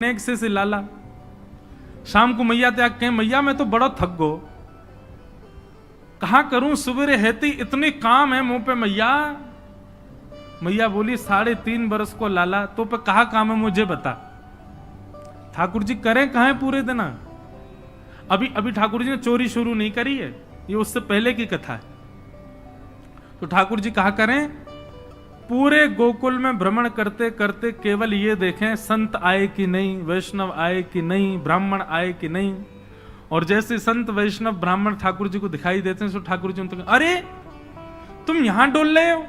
नेक से लाला शाम को मैया त्याग कहें मैया मैं तो बड़ा थक गो, कहा करूं सुबेरे हेती इतने काम है मुंह पे मैया। मैया बोली 3.5 बरस को लाला तो पे कहा काम है मुझे बता। ठाकुर जी करें कहा है पूरे दिन? अभी ठाकुर जी ने चोरी शुरू नहीं करी है, ये उससे पहले की कथा है। तो ठाकुर जी कहा करें पूरे गोकुल में भ्रमण करते करते केवल ये देखें संत आए कि नहीं, वैष्णव आए कि नहीं, ब्राह्मण आए कि नहीं। और जैसे संत वैष्णव ब्राह्मण ठाकुर जी को दिखाई देते हैं तो ठाकुर जी उनको अरे तुम यहां डोल रहे हो,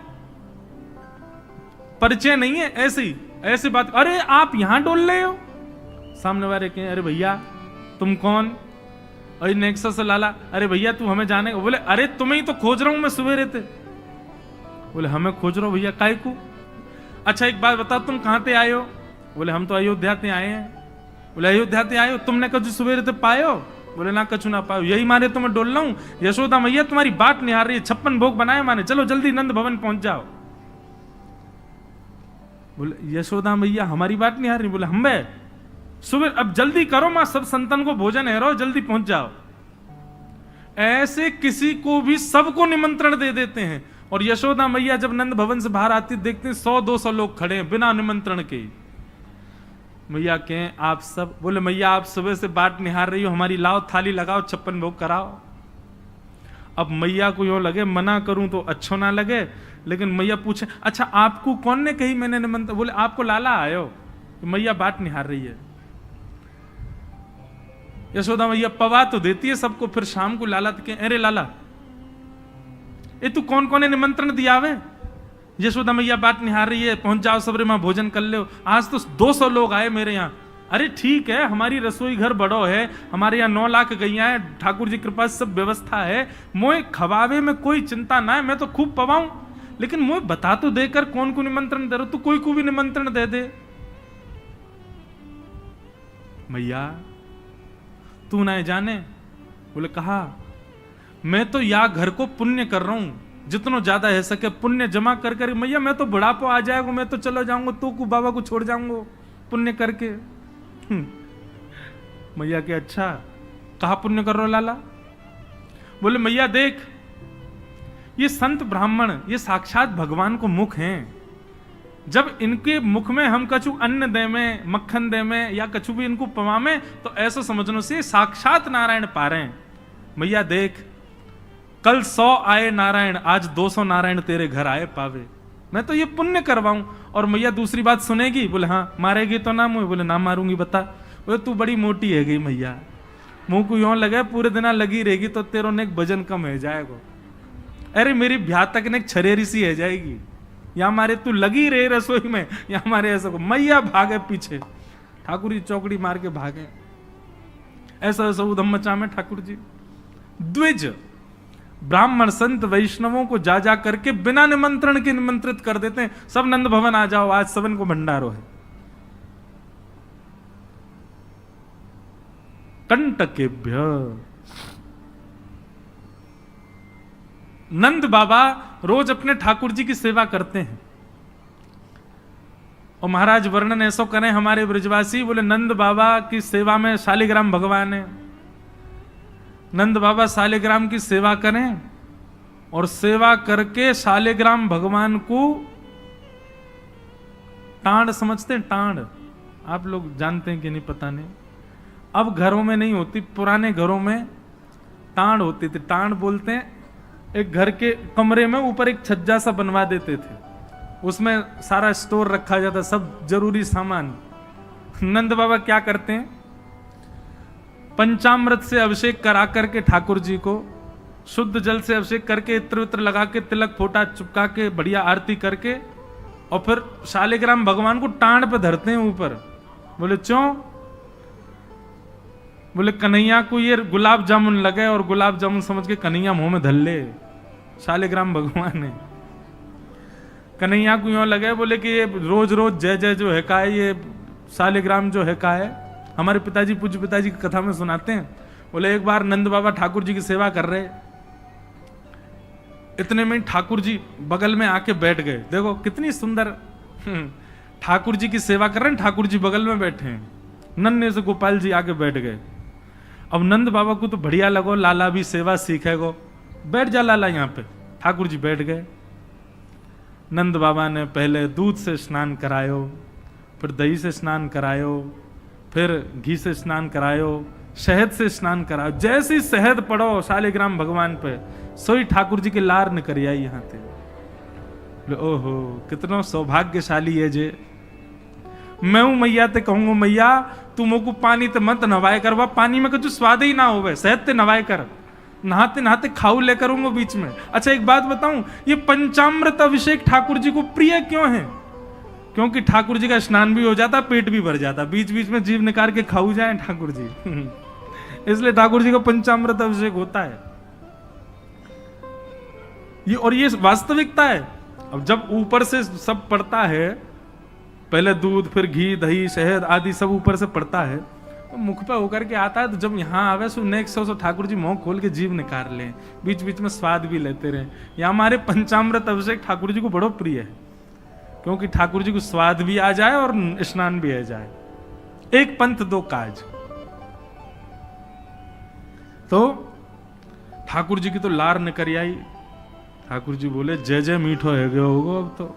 परिचय नहीं है ऐसी बात, अरे आप यहां डोल रहे हो। सामने वाले कहें अरे भैया तुम कौन? अरे नेक्सस से लाला, अरे भैया तू हमें जाने। बोले अरे तुम्हें ही तो खोज रहा हूं मैं सुबह रहते। बोले हमें खोज रहे हो भैया काय को? अच्छा एक बात बताओ तुम कहां से आए हो? बोले हम तो अयोध्या से आए हैं। बोले अयोध्या से आए हो, तुमने कछु सुबह रहते पाए हो? बोले ना कछु ना पायो, यही मारे तो मैं डोल रहा हूं। यशोदा मैया तुम्हारी बात निहार रही है, 56 भोग बनाए माने, चलो जल्दी नंद भवन पहुंच जाओ। बोले यशोदा मैया हमारी बात निहार रही? बोले हम बे सुबह अब जल्दी करो मां, सब संतन को भोजन है रो, जल्दी पहुंच जाओ। ऐसे किसी को भी सबको निमंत्रण दे देते हैं। और यशोदा मैया जब नंद भवन से बाहर आती देखते हैं 100-200 लोग खड़े हैं बिना निमंत्रण के। मैया कहें आप सब? बोले मैया आप सुबह से बाट निहार रही हो हमारी, लाओ थाली लगाओ 56 भोग कराओ। अब मैया को यूं लगे मना करूं तो अच्छो ना लगे, लेकिन मैया पूछे अच्छा आपको कौन ने कही मैंने निमंत्रण? बोले आपको लाला आयो। तो मैया बाट निहार रही है। यशोदा मैया पवा तो देती है सबको, फिर शाम को लाला तो कहे अरे लाला ये तू कौन कौन ने निमंत्रण दिया वे? यशोदा मैया बात निहार रही है, पहुंच जाओ सबरे मां भोजन कर लो। आज तो 200 लोग आए मेरे यहाँ। अरे ठीक है हमारी रसोई घर बड़ो है, हमारे यहाँ 9 लाख गैया है, ठाकुर जी के पास सब व्यवस्था है, मोए खवावे में कोई चिंता ना है, मैं तो खूब पवाऊं, लेकिन मोए बता तो देकर कौन को निमंत्रण दे रहे हो? तू कोई को भी निमंत्रण दे दे। मैया तू ना जाने? बोले कहा मैं तो या घर को पुण्य कर रहा हूं, जितना ज्यादा है सके पुण्य जमा कर कर। मैया मैं तो बुढ़ापा आ जाएगा, मैं तो चला जाऊंगा, तू को बाबा को छोड़ जाऊंगा पुण्य करके। मैया के अच्छा कहा पुण्य कर रहे हो लाला? बोले मैया देख ये संत ब्राह्मण ये साक्षात भगवान को मुख हैं, जब इनके मुख में हम कछु अन्न दे में, मक्खन दे में या कछु भी इनको पवामे तो ऐसा समझने से साक्षात नारायण पा रहे हैं। मैया देख कल 100 आए नारायण, आज 200 नारायण तेरे घर आए पावे, मैं तो ये पुण्य करवाऊं। और मैया दूसरी बात सुनेगी? बोले हाँ मारेगी तो ना मुझे? बोले ना मारूंगी बता। बोले तू बड़ी मोटी है गई मैया, मुंह को यूं लगे पूरे दिन लगी रहेगी तो तेरो ने वजन कम है जाएगा। अरे मेरी ब्याह तक ने छरेरी सी है जाएगी, या मारे तू लगी रहे रसोई में या मारे ऐसा को। मैया भागे पीछे, ठाकुर जी चौकड़ी मार के भागे। ऐसा ऐसा उधम मचा में ठाकुर जी द्विज ब्राह्मण संत वैष्णवों को जा जा करके बिना निमंत्रण के निमंत्रित कर देते हैं। सब नंद भवन आ जाओ, आज सबन को भंडारो है। कंटकेभ्य नंद बाबा रोज अपने ठाकुर जी की सेवा करते हैं। और महाराज वर्णन ऐसा करें हमारे ब्रजवासी, बोले नंद बाबा की सेवा में शालिग्राम भगवान है। नंद बाबा शालिग्राम की सेवा करें और सेवा करके शालिग्राम भगवान को टांड समझते हैं। टांड आप लोग जानते हैं कि नहीं पता नहीं, अब घरों में नहीं होती, पुराने घरों में टांड होती थी। टांड बोलते हैं एक घर के कमरे में ऊपर एक छज्जा सा बनवा देते थे, उसमें सारा स्टोर रखा जाता, सब जरूरी सामान। नंद बाबा क्या करते हैं पंचामृत से अभिषेक करा करके ठाकुर जी को शुद्ध जल से अभिषेक करके इत्र वित्र लगा के तिलक फोटा चुपका के बढ़िया आरती करके और फिर शालिग्राम भगवान को टांड पे धरते हैं ऊपर। बोले क्यों? बोले कन्हैया को ये गुलाब जामुन लगे और गुलाब जामुन समझ के कन्हैया मुंह में धर ले। शालिग्राम भगवान है, कन्हैया को यूं लगे बोले कि ये रोज रोज जय जय जो है का है, ये शालिग्राम जो है का है। हमारे पिताजी पूज्य पिताजी की कथा में सुनाते हैं, बोले एक बार नंद बाबा ठाकुर जी की सेवा कर रहे, इतने में ठाकुर जी बगल में आके बैठ गए। देखो कितनी सुंदर ठाकुर जी की सेवा कर रहे हैं, ठाकुर जी बगल में बैठे हैं। नन्हे से गोपाल जी आके बैठ गए। अब नंद बाबा को तो बढ़िया लगो, लाला भी सेवा सीखेगो, बैठ जा लाला यहाँ पे। ठाकुर जी बैठ गए। नंद बाबा ने पहले दूध से स्नान करायो, फिर दही से स्नान करायो, फिर घी से स्नान करायो, शहद से स्नान करायो। जैसे ही शहद पड़ो शालिग्राम भगवान पे, सोई ठाकुर जी के लार न करिया यहाँ थे। ओहो कितना सौभाग्यशाली है जे। मैं हूं मैया ते कहूंगा मैया तू मोको पानी ते मत नवाए कर, पानी में कुछ स्वाद ही ना होवे, शहद ते नवाए कर, नहाते नहाते खाऊ ले करूंगा बीच में। अच्छा एक बात बताऊं, ये पंचामृत अभिषेक ठाकुर जी को प्रिय क्यों है? क्योंकि ठाकुर जी का स्नान भी हो जाता, पेट भी भर जाता, बीच बीच में जीभ निकाल के खाऊ जाए ठाकुर जी इसलिए ठाकुर जी का पंचामृत अभिषेक होता है ये, और ये वास्तविकता है। अब जब ऊपर से सब पड़ता है, पहले दूध फिर घी दही शहद आदि सब ऊपर से पड़ता है, तो मुख पे होकर के आता है, तो जब यहाँ आवे so next so Thakur ji मुंह खोल के जीभ निकाल लें, बीच बीच में स्वाद भी लेते रहे। या हमारे पंचामृत अभिषेक ठाकुर जी को बड़ो प्रिय है, क्योंकि ठाकुर जी को स्वाद भी आ जाए और स्नान भी आ जाए। एक पंथ दो काज। तो ठाकुर जी की तो लार न करी आई। ठाकुर जी बोले जय जय मीठो है गयो होगो, अब तो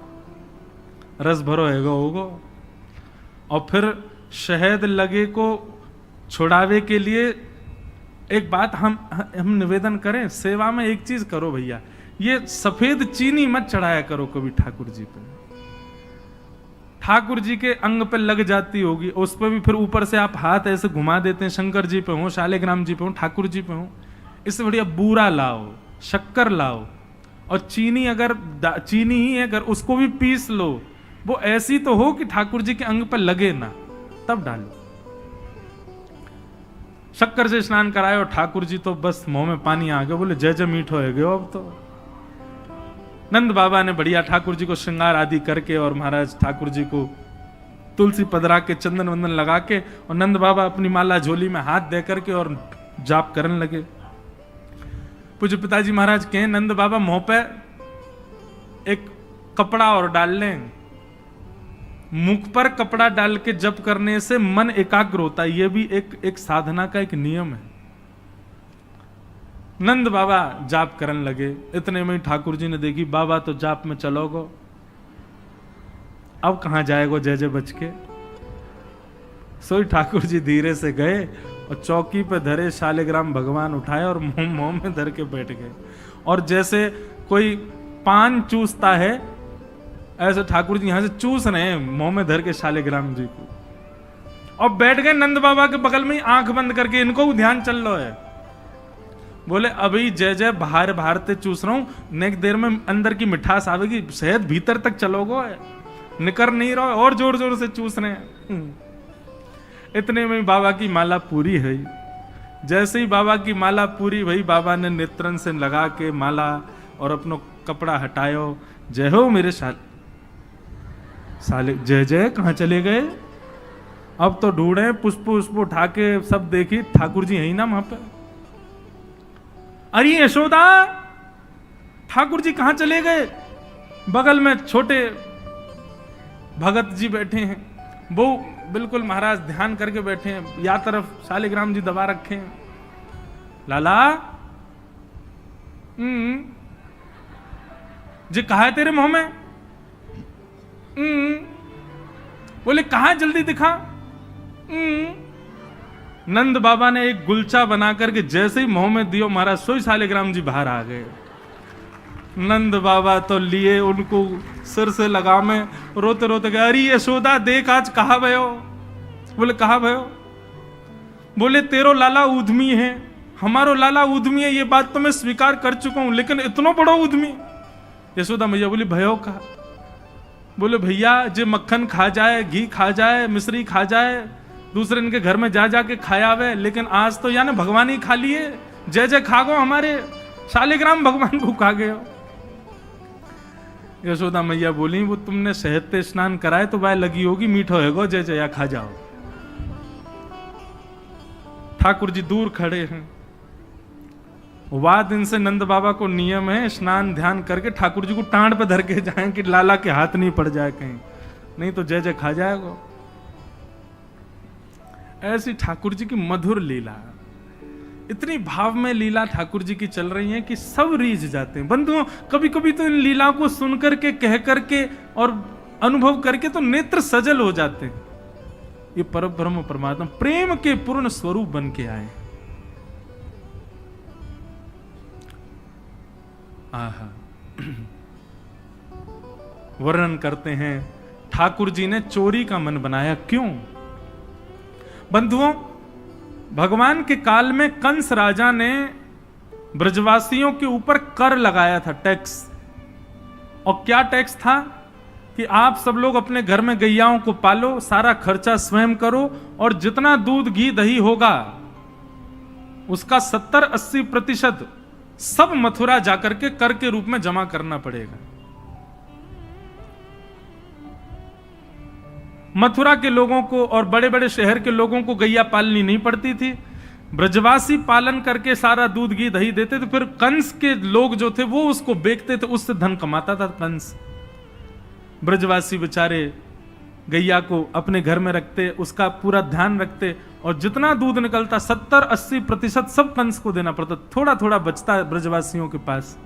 रस भरो है गयो होगो। और फिर शहद लगे को छुड़ावे के लिए एक बात हम निवेदन करें, सेवा में एक चीज करो भैया, ये सफेद चीनी मत चढ़ाया करो कभी ठाकुर जी पे। ठाकुर जी के अंग पे लग जाती होगी, उस पर भी फिर ऊपर से आप हाथ ऐसे घुमा देते हैं, शंकर जी पे हो, शालिग्राम जी पे हो, ठाकुर जी पे हो। इससे बढ़िया बूरा लाओ, शक्कर लाओ, और चीनी अगर चीनी ही अगर उसको भी पीस लो, वो ऐसी तो हो कि ठाकुर जी के अंग पर लगे ना, तब डालो। शक्कर से स्नान कराए और ठाकुर जी तो बस मुंह में पानी आ गया, बोले जय जय मीठो है गयो अब तो। नंद बाबा ने बढ़िया ठाकुर जी को श्रृंगार आदि करके और महाराज ठाकुर जी को तुलसी पधरा के चंदन वंदन लगा के, और नंद बाबा अपनी माला झोली में हाथ दे करके और जाप करने लगे। पूज्य पिताजी महाराज कहें नंद बाबा मुंह पे एक कपड़ा और डाल लें, मुख पर कपड़ा डाल के जप करने से मन एकाग्र होता है, यह भी एक साधना का एक नियम है। नंद बाबा जाप करने लगे। इतने में ठाकुर जी ने देखी बाबा तो जाप में चलोगो, अब कहां जाएगो जय जय बच के। सोई ठाकुर जी धीरे से गए और चौकी पे धरे शालिग्राम भगवान उठाए और मुंह में धर के बैठ गए। और जैसे कोई पान चूसता है, ऐसे ठाकुर जी यहां से चूस रहे हैं मुंह में धर के शालिग्राम जी को, और बैठ गए नंद बाबा के बगल में ही आंख बंद करके। इनको ध्यान चल रहा है, बोले अभी जय जय बाहर बाहर ते चूस रहा हूं, नेक देर में अंदर की मिठास आवेगी, शहद भीतर तक चलोगो, निकर नहीं रहो, और जोर जोर से चूस रहे हैं। इतने में बाबा की माला पूरी है। जैसे ही बाबा की माला पूरी भई, बाबा ने नेत्रन से लगा के माला और अपनो कपड़ा हटायो। जय हो मेरे साले जय जय कहां चले गए? अब तो ढूंढे, पुष्प पुष्प उठा के सब देखी, ठाकुर जी यही ना वहां पे। अरे यशोदा, ठाकुर जी कहां चले गए? बगल में छोटे भगत जी बैठे हैं, वो बिल्कुल महाराज ध्यान करके बैठे हैं, या तरफ शालिग्राम जी दबा रखे हैं। लाला जी कहा है तेरे मुंह में? बोले कहा, जल्दी दिखा। नंद बाबा ने एक गुलचा बना करके जैसे ही मुंह में दियो, महाराज सोई शालिग्राम जी बाहर आ गए। नंद बाबा तो लिए उनको सिर से लगा में, रोते रोते गए, अरे यशोदा देख आज कहा भयो? बोले कहा भयो? बोले तेरो लाला उद्यमी है, हमारो लाला उद्यमी है, ये बात तो मैं स्वीकार कर चुका हूं, लेकिन इतना बड़ा उद्यमी? यशोदा मैया बोली भयो कहा? बोले भैया जे मक्खन खा जाए, घी खा जाए, मिश्री खा जाए, दूसरे इनके घर में जा जाके खाया आवे, लेकिन आज तो यानी भगवान ही खा लिए, जय जय खा गो, हमारे शालिग्राम भगवान को खा गए। यशोदा मैया बोली वो तुमने शहद पे स्नान कराए तो बाय लगी होगी, मीठो है गो, जय जया खा जाओ। ठाकुर जी दूर खड़े हैं। वाह दिन से नंद बाबा को नियम है स्नान ध्यान करके ठाकुर जी को टांड पे धर के जाए कि लाला के हाथ नहीं पड़ जाए कहीं, नहीं तो जय जय खा जाएगा। ऐसी ठाकुर जी की मधुर लीला, इतनी भाव में लीला ठाकुर जी की चल रही है कि सब रीझ जाते हैं। बंधुओं, कभी कभी तो इन लीलाओं को सुन करके, कह करके और अनुभव करके तो नेत्र सजल हो जाते हैं। ये परब्रह्म परमात्मा प्रेम के पूर्ण स्वरूप बन के आए। आहा, वर्णन करते हैं ठाकुर जी ने चोरी का मन बनाया। क्यों? बंधुओं, भगवान के काल में कंस राजा ने ब्रजवासियों के ऊपर कर लगाया था, टैक्स। और क्या टैक्स था कि आप सब लोग अपने घर में गैयाओं को पालो, सारा खर्चा स्वयं करो, और जितना दूध घी दही होगा उसका 70-80% सब मथुरा जाकर के कर के रूप में जमा करना पड़ेगा। मथुरा के लोगों को और बड़े बड़े शहर के लोगों को गैया पालनी नहीं पड़ती थी, ब्रजवासी पालन करके सारा दूध घी दही देते थे। फिर कंस के लोग जो थे वो उसको बेचते थे, उससे धन कमाता था कंस। ब्रजवासी बेचारे गैया को अपने घर में रखते, उसका पूरा ध्यान रखते, और जितना दूध निकलता 70-80% सब कंस को देना पड़ता। थोड़ा थोड़ा बचता ब्रजवासियों के पास।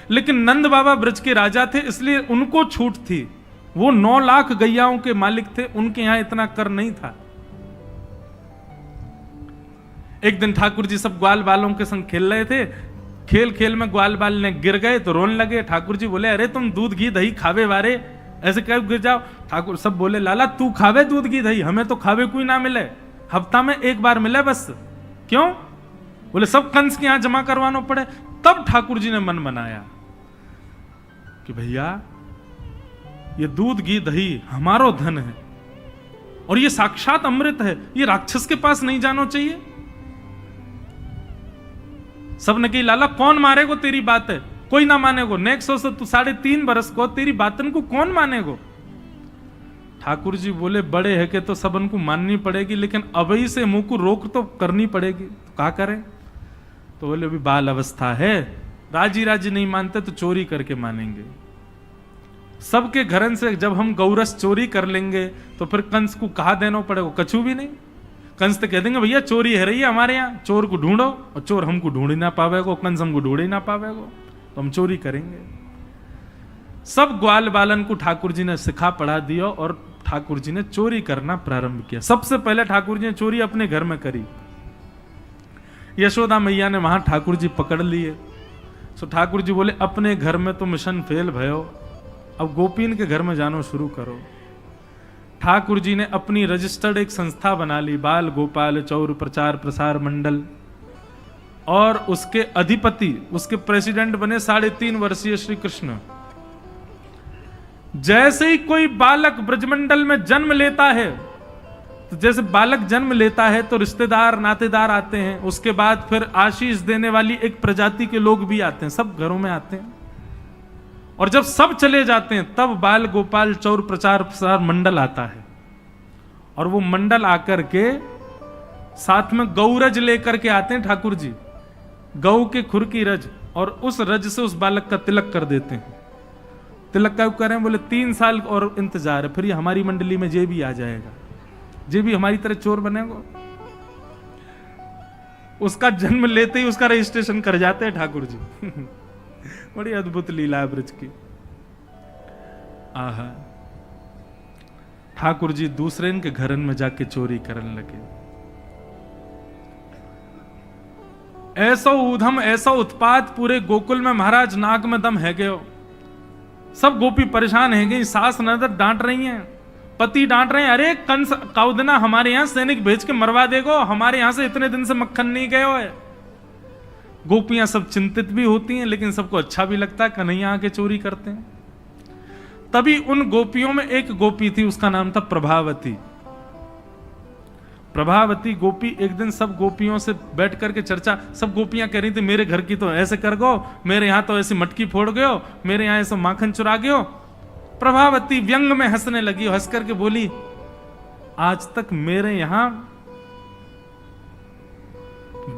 लेकिन नंद बाबा ब्रज के राजा थे, इसलिए उनको छूट थी। वो 9 लाख गैयाओं के मालिक थे, उनके यहां इतना कर नहीं था। एक दिन ठाकुर जी सब ग्वाल बालों के संग खेल रहे थे। खेल खेल में ग्वाल बाल ने गिर गए तो रोने लगे। ठाकुर जी बोले, अरे तुम दूध घी दही खावे वारे, ऐसे कब गिर जाओ? ठाकुर सब बोले, लाला तू खावे दूध घी दही, हमें तो खावे कोई ना मिले, हफ्ता में एक बार मिले बस। क्यों? बोले सब कंस के यहां जमा करवाना पड़े। तब ठाकुर जी ने मन बनाया कि भैया ये दूध घी दही हमारो धन है, और ये साक्षात अमृत है, ये राक्षस के पास नहीं जाना चाहिए। सबने कही, लाला कौन मारेगो तेरी बात है? कोई ना मानेगो। नेक्स्ट से तू 3.5 बरस को तेरी बातन को कौन मानेगो? ठाकुर जी बोले, बड़े है के तो सबन को माननी पड़ेगी, लेकिन अभी से मुंह को रोक तो करनी पड़ेगी। तो क्या करें? तो बोले अभी बाल अवस्था है, राजी राजी नहीं मानते तो चोरी करके मानेंगे। सबके घरन से जब हम गौरस चोरी कर लेंगे तो फिर कंस को कहा देना पड़ेगा? कछु भी नहीं। कंस तो कह देंगे, भैया चोरी है रही है हमारे यहाँ, चोर को ढूंढो, और चोर हमको ढूंढ ही ना पावेगो, कंस हमको ढूंढ ही ना पावेगो, तो हम चोरी करेंगे। सब ग्वाल बालन को ठाकुर जी ने सिखा पढ़ा दिया, और ठाकुर जी ने चोरी करना प्रारंभ किया। सबसे पहले ठाकुर जी ने चोरी अपने घर में करी। यशोदा मैया ने वहां ठाकुर जी पकड़ लिए। तो ठाकुर जी बोले, अपने घर में तो मिशन फेल भयो, अब गोपीन के घर में जानो शुरू करो। ठाकुर जी ने अपनी रजिस्टर्ड एक संस्था बना ली, बाल गोपाल चौर प्रचार प्रसार मंडल, और उसके अधिपति, उसके प्रेसिडेंट बने 3.5 वर्षीय श्री कृष्ण। जैसे ही कोई बालक ब्रजमंडल में जन्म लेता है, तो जैसे बालक जन्म लेता है तो रिश्तेदार नातेदार आते हैं, उसके बाद फिर आशीष देने वाली एक प्रजाति के लोग भी आते हैं, सब घरों में आते हैं। और जब सब चले जाते हैं तब बाल गोपाल चौर प्रचार प्रसार मंडल आता है, और वो मंडल आकर के साथ में गौरज लेकर के आते हैं ठाकुर जी, गौ के खुर की रज, और उस रज से उस बालक का तिलक कर देते हैं। तिलक का करें? बोले 3 साल और इंतजार है, फिर ये हमारी मंडली में जे भी आ जाएगा, जे भी हमारी तरह चोर बनेगा। उसका जन्म लेते ही उसका रजिस्ट्रेशन कर जाते हैं ठाकुर जी। बड़ी अद्भुत लीला है ब्रज की। आहा, ठाकुर जी दूसरे के घरन में जाके चोरी करने लगे। ऐसा ऊधम, ऐसा उत्पात पूरे गोकुल में, महाराज नाक में दम है गयो। सब गोपी परेशान है गई, सास नजर डांट रही हैं, पति डांट रहे हैं, अरे कंस काउदना हमारे यहां सैनिक भेज के मरवा देगो, हमारे यहां से इतने दिन से मक्खन नहीं गयो है। गोपियां सब चिंतित भी होती हैं, लेकिन सबको अच्छा भी लगता है, कन्हैया आके चोरी करते हैं। तभी उन गोपियों में एक गोपी थी, उसका नाम था प्रभावती। प्रभावती गोपी एक दिन सब गोपियों से बैठ करके चर्चा, सब गोपियां कह रही थी, मेरे घर की तो ऐसे कर गो, मेरे यहां तो ऐसी मटकी फोड़ गयो, मेरे यहां ऐसा माखन चुरा गयो। प्रभावती व्यंग में हंसने लगी, हंस करके बोली, आज तक मेरे यहां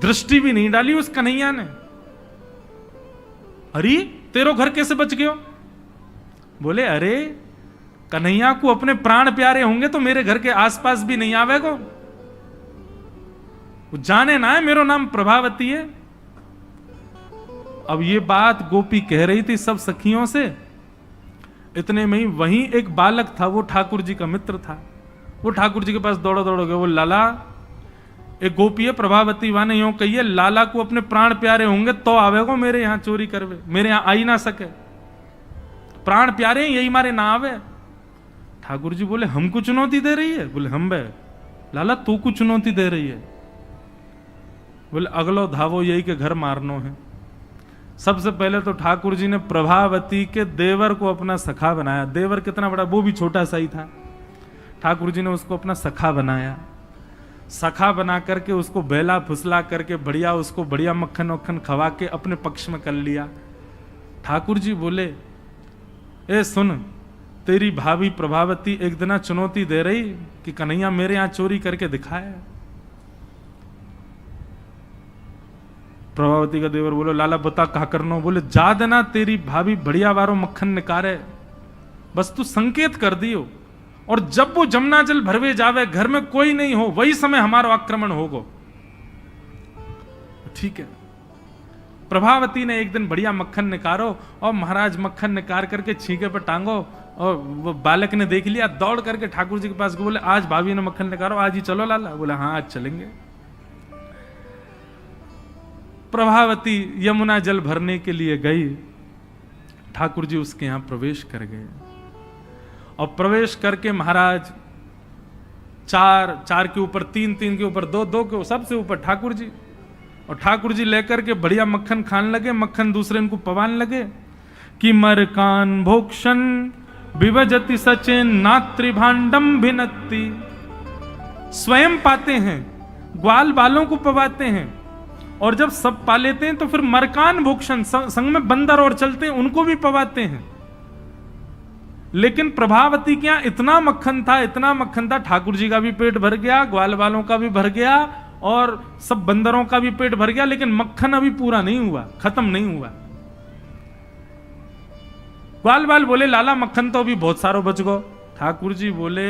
दृष्टि भी नहीं डाली उस कन्हैया ने। अरे तेरो घर कैसे बच गयो? बोले, अरे कन्हैया को अपने प्राण प्यारे होंगे तो मेरे घर के आसपास भी नहीं आवेगो। वो जाने ना है मेरो नाम प्रभावती है। अब ये बात गोपी कह रही थी सब सखियों से। इतने में ही वहीं एक बालक था, वो ठाकुर जी का मित्र था। वो ठाकुर जी के पास दौड़ो दौड़ो गए, वो लाला एक गोपी है प्रभावती वाने यूं कहिए, लाला को अपने प्राण प्यारे होंगे तो आवेगो मेरे यहां चोरी करवे, मेरे यहां आई ना सके, प्राण प्यारे हैं यही मारे ना आवे। ठाकुर जी बोले हमको चुनौती दे रही है? बोले हम बे लाला तू को चुनौती दे रही है? बोले अगलो धावो यही के घर मारनो है। सबसे पहले तो ठाकुर जी ने प्रभावती के देवर को अपना सखा बनाया। देवर कितना बड़ा, वो भी छोटा सा ही था। ठाकुर जी ने उसको अपना सखा बनाया। सखा बना करके उसको बेला फुसला करके बढ़िया उसको बढ़िया मक्खन वक्खन खवा के अपने पक्ष में कर लिया। ठाकुर जी बोले ए सुन, तेरी भाभी प्रभावती एक दिन चुनौती दे रही कि कन्हैया मेरे यहां चोरी करके दिखाया। प्रभावती का देवर बोलो लाला बता कहा करनो? बोले जा देना तेरी भाभी बढ़िया वारो मक्खन निकारे, बस तू संकेत कर दियो, और जब वो जमुना जल भरवे जावे घर में कोई नहीं हो वही समय हमारा आक्रमण होगो। ठीक है। प्रभावती ने एक दिन बढ़िया मक्खन निकारो और महाराज मक्खन निकाल करके छींके पर टांगो, और वो बालक ने देख लिया, दौड़ करके ठाकुर जी के पास बोले आज भाभी ने मक्खन निकालो, आज ही चलो लाला। बोले हाँ आज चलेंगे। प्रभावती यमुना जल भरने के लिए गई। ठाकुर जी उसके यहां प्रवेश कर गए, और प्रवेश करके महाराज चार के ऊपर तीन के ऊपर दो के सबसे ऊपर ठाकुर जी, और ठाकुर जी लेकर के बढ़िया मक्खन खाने लगे। मक्खन दूसरे इनको पवान लगे कि मरकान भोक्षण विभजति सचेन नात्री भांडम भिन्नति। स्वयं पाते हैं, ग्वाल बालों को पवाते हैं, और जब सब पा लेते हैं तो फिर मरकान भोक्षण संग में बंदर और चलते हैं उनको भी पवाते हैं। लेकिन प्रभावती के यहां इतना मक्खन था, ठाकुर जी का भी पेट भर गया, ग्वाल वालों का भी भर गया, और सब बंदरों का भी पेट भर गया, लेकिन मक्खन अभी पूरा नहीं हुआ, खत्म नहीं हुआ। ग्वाल बाल बोले लाला मक्खन तो अभी बहुत सारो बच गो। ठाकुर जी बोले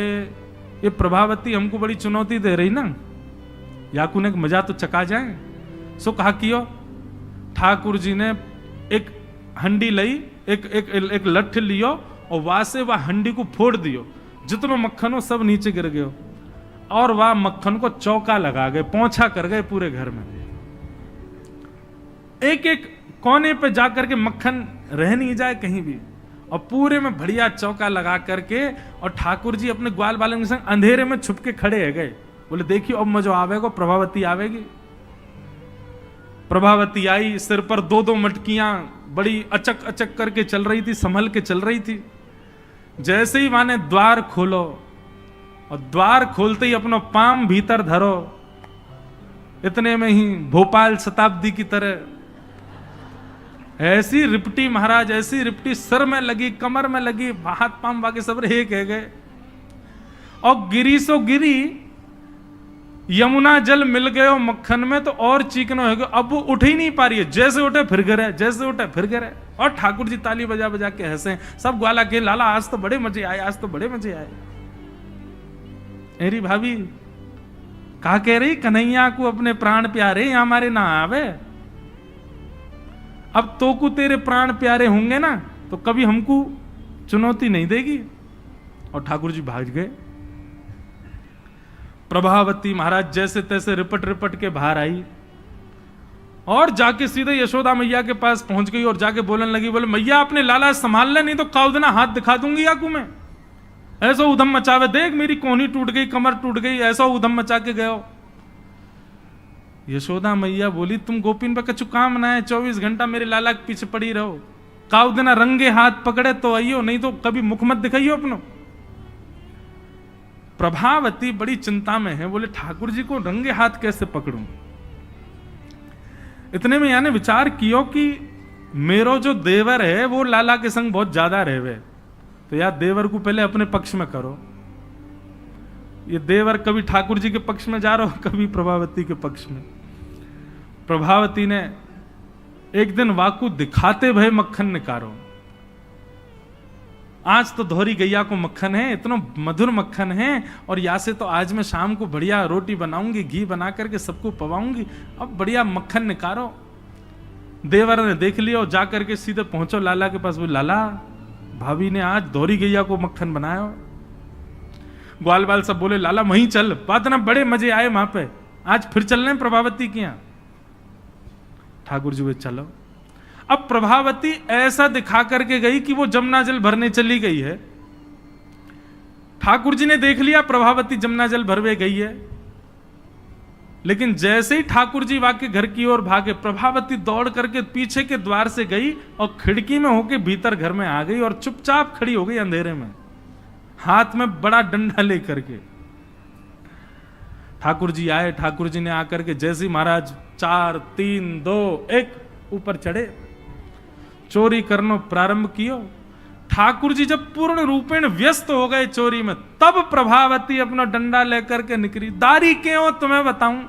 ये प्रभावती हमको बड़ी चुनौती दे रही ना, याकू ने मजा तो चका जाए। सो कहा कियो। ठाकुर जी ने एक हंडी लई, एक लठ लियो, और वहां से वह हंडी को फोड़ दियो, जितनो मक्खन हो सब नीचे गिर गयो, और वह मक्खन को चौका लगा गए, पोंछा कर गए पूरे घर में। एक कोने पे जाकर के मक्खन रह नहीं जाए कहीं भी, और पूरे में बढ़िया चौका लगा करके, और ठाकुर जी अपने ग्वाल बालन के संग अंधेरे में छुप के खड़े है गए। बोले देखियो अब मजो आवेगा, प्रभावती आवेगी। प्रभावती आई, सिर पर दो मटकियां बड़ी अचक अचक करके चल रही थी, संभल के चल रही थी। जैसे ही माने द्वार खोलो, और द्वार खोलते ही अपना पाम भीतर धरो, इतने में ही भोपाल शताब्दी की तरह ऐसी रिपटी महाराज, ऐसी रिपटी सर में लगी, कमर में लगी, हाथ पाम बाकी सब रहे कह गए, और गिरी सो गिरी। यमुना जल मिल गए हो मक्खन में तो और चीकना हो गया। अब वो उठ ही नहीं पा रही है, जैसे उठे फिर गिरे, जैसे उठे फिर गिरे। और ठाकुर जी ताली बजा बजा के हंसे, सब ग्वाला के लाला आज तो बड़े मजे आए, आज तो बड़े मजे आए। मेरी भाभी कहा कह रही कन्हैया को अपने प्राण प्यारे यहाँ हमारे ना आवे। अब तो को तेरे प्राण प्यारे होंगे ना तो कभी हमको चुनौती नहीं देगी। और ठाकुर जी भाग गए। प्रभावती महाराज जैसे तैसे रिपट रिपट के बाहर आई, और जाके सीधे यशोदा मैया के पास पहुंच गई, और जाके बोलने लगी, बोले मैया अपने लाला संभाल ले, नहीं तो काउदना हाथ दिखा दूंगी याकू में। ऐसा उधम मचावे, देख मेरी कोहनी टूट गई, कमर टूट गई, ऐसा उधम मचा के गयो। यशोदा मैया बोली तुम गोपिन पे कछु काम ना है, 24 घंटा मेरे लाला के पीछे पड़ी रहो, काउदना रंगे हाथ पकड़े तो आइयो, नहीं तो कभी मुख मत दिखाइयो अपनो। प्रभावती बड़ी चिंता में है, बोले ठाकुर जी को रंगे हाथ कैसे पकड़ूं। इतने में यानी विचार कियो कि मेरो जो देवर है वो लाला के संग बहुत ज्यादा रहवे, तो यार देवर को पहले अपने पक्ष में करो। ये देवर कभी ठाकुर जी के पक्ष में जा रहा हो, कभी प्रभावती के पक्ष में। प्रभावती ने एक दिन वाकु दिखाते भय मक्खन निकारो, आज तो धोरी गैया को मक्खन है, इतना मधुर मक्खन है, और यहाँ से तो आज मैं शाम को बढ़िया रोटी बनाऊंगी, घी बना करके सबको पवाऊंगी, अब बढ़िया मक्खन निकारो। देवर ने देख लिया और जाकर के सीधे पहुंचो लाला के पास, वो लाला भाभी ने आज धोरी गैया को मक्खन बनाया। ग्वाल बाल सब बोले लाला वहीं चल, बात ना बड़े मजे आए वहां पे, आज फिर चल रहे हैं प्रभावती के यहाँ। ठाकुर जी वे चलो। अब प्रभावती ऐसा दिखा करके गई कि वो जमुना जल भरने चली गई है। ठाकुर जी ने देख लिया प्रभावती जमुना जल भरवे गई है, लेकिन जैसे ही ठाकुर जी वाके घर की ओर भागे, प्रभावती दौड़ करके पीछे के द्वार से गई और खिड़की में होके भीतर घर में आ गई और चुपचाप खड़ी हो गई अंधेरे में, हाथ में बड़ा डंडा लेकर के। ठाकुर जी आए, ठाकुर जी ने आकर के जैसे ही महाराज 4 3 2 1 ऊपर चढ़े, चोरी करनो प्रारंभ कियो। ठाकुर जी जब पूर्ण रूपेण व्यस्त हो गए चोरी में, तब प्रभावती अपना डंडा लेकर के निकली। दारी के हो तुम्हें बताऊं।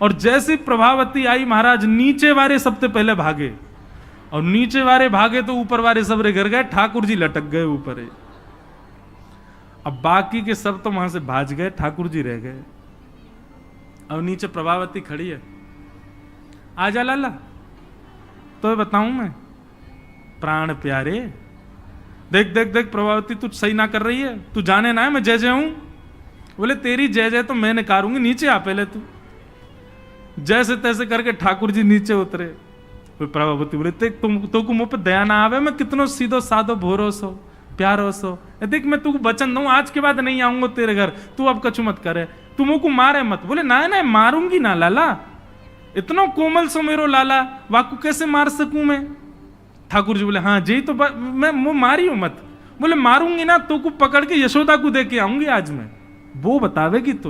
और जैसी प्रभावती आई, महाराज नीचे वाले सबसे पहले भागे, और नीचे वाले भागे तो ऊपर वाले सबरे गिर गए, ठाकुर जी लटक गए ऊपर। अब बाकी के सब तो वहां से भाज गए, ठाकुर जी रह गए। अब नीचे प्रभावती खड़ी है, आजा लाला तो बताऊं मैं। प्राण प्यारे, देख देख देख प्रभावती तू सही ना कर रही है, तू जाने ना है मैं जय जय हूं। बोले तेरी जय जय तो मैं निकारूंगी, नीचे आ पहले तू। जैसे तैसे करके ठाकुर जी नीचे उतरे। प्रभावती बोले तो मुंह पे दया ना आवे, मैं कितनो सीधो साधो भोरो सो प्यारो सो, देख मैं तू वचन दूं आज के बाद नहीं आऊंगा तेरे घर, तू अब कछु मत करे, तू मुंह को मारे मत। बोले ना ना मारूंगी ना लाला, इतना कोमल सो मेरो लाला, वाकू कैसे मार सकूं मैं। ठाकुर जी बोले हाँ जी तो मैं मारी हूं मत। बोले मारूंगी ना तो को पकड़ के यशोदा को दे के आऊंगी आज मैं, वो बतावेगी तो।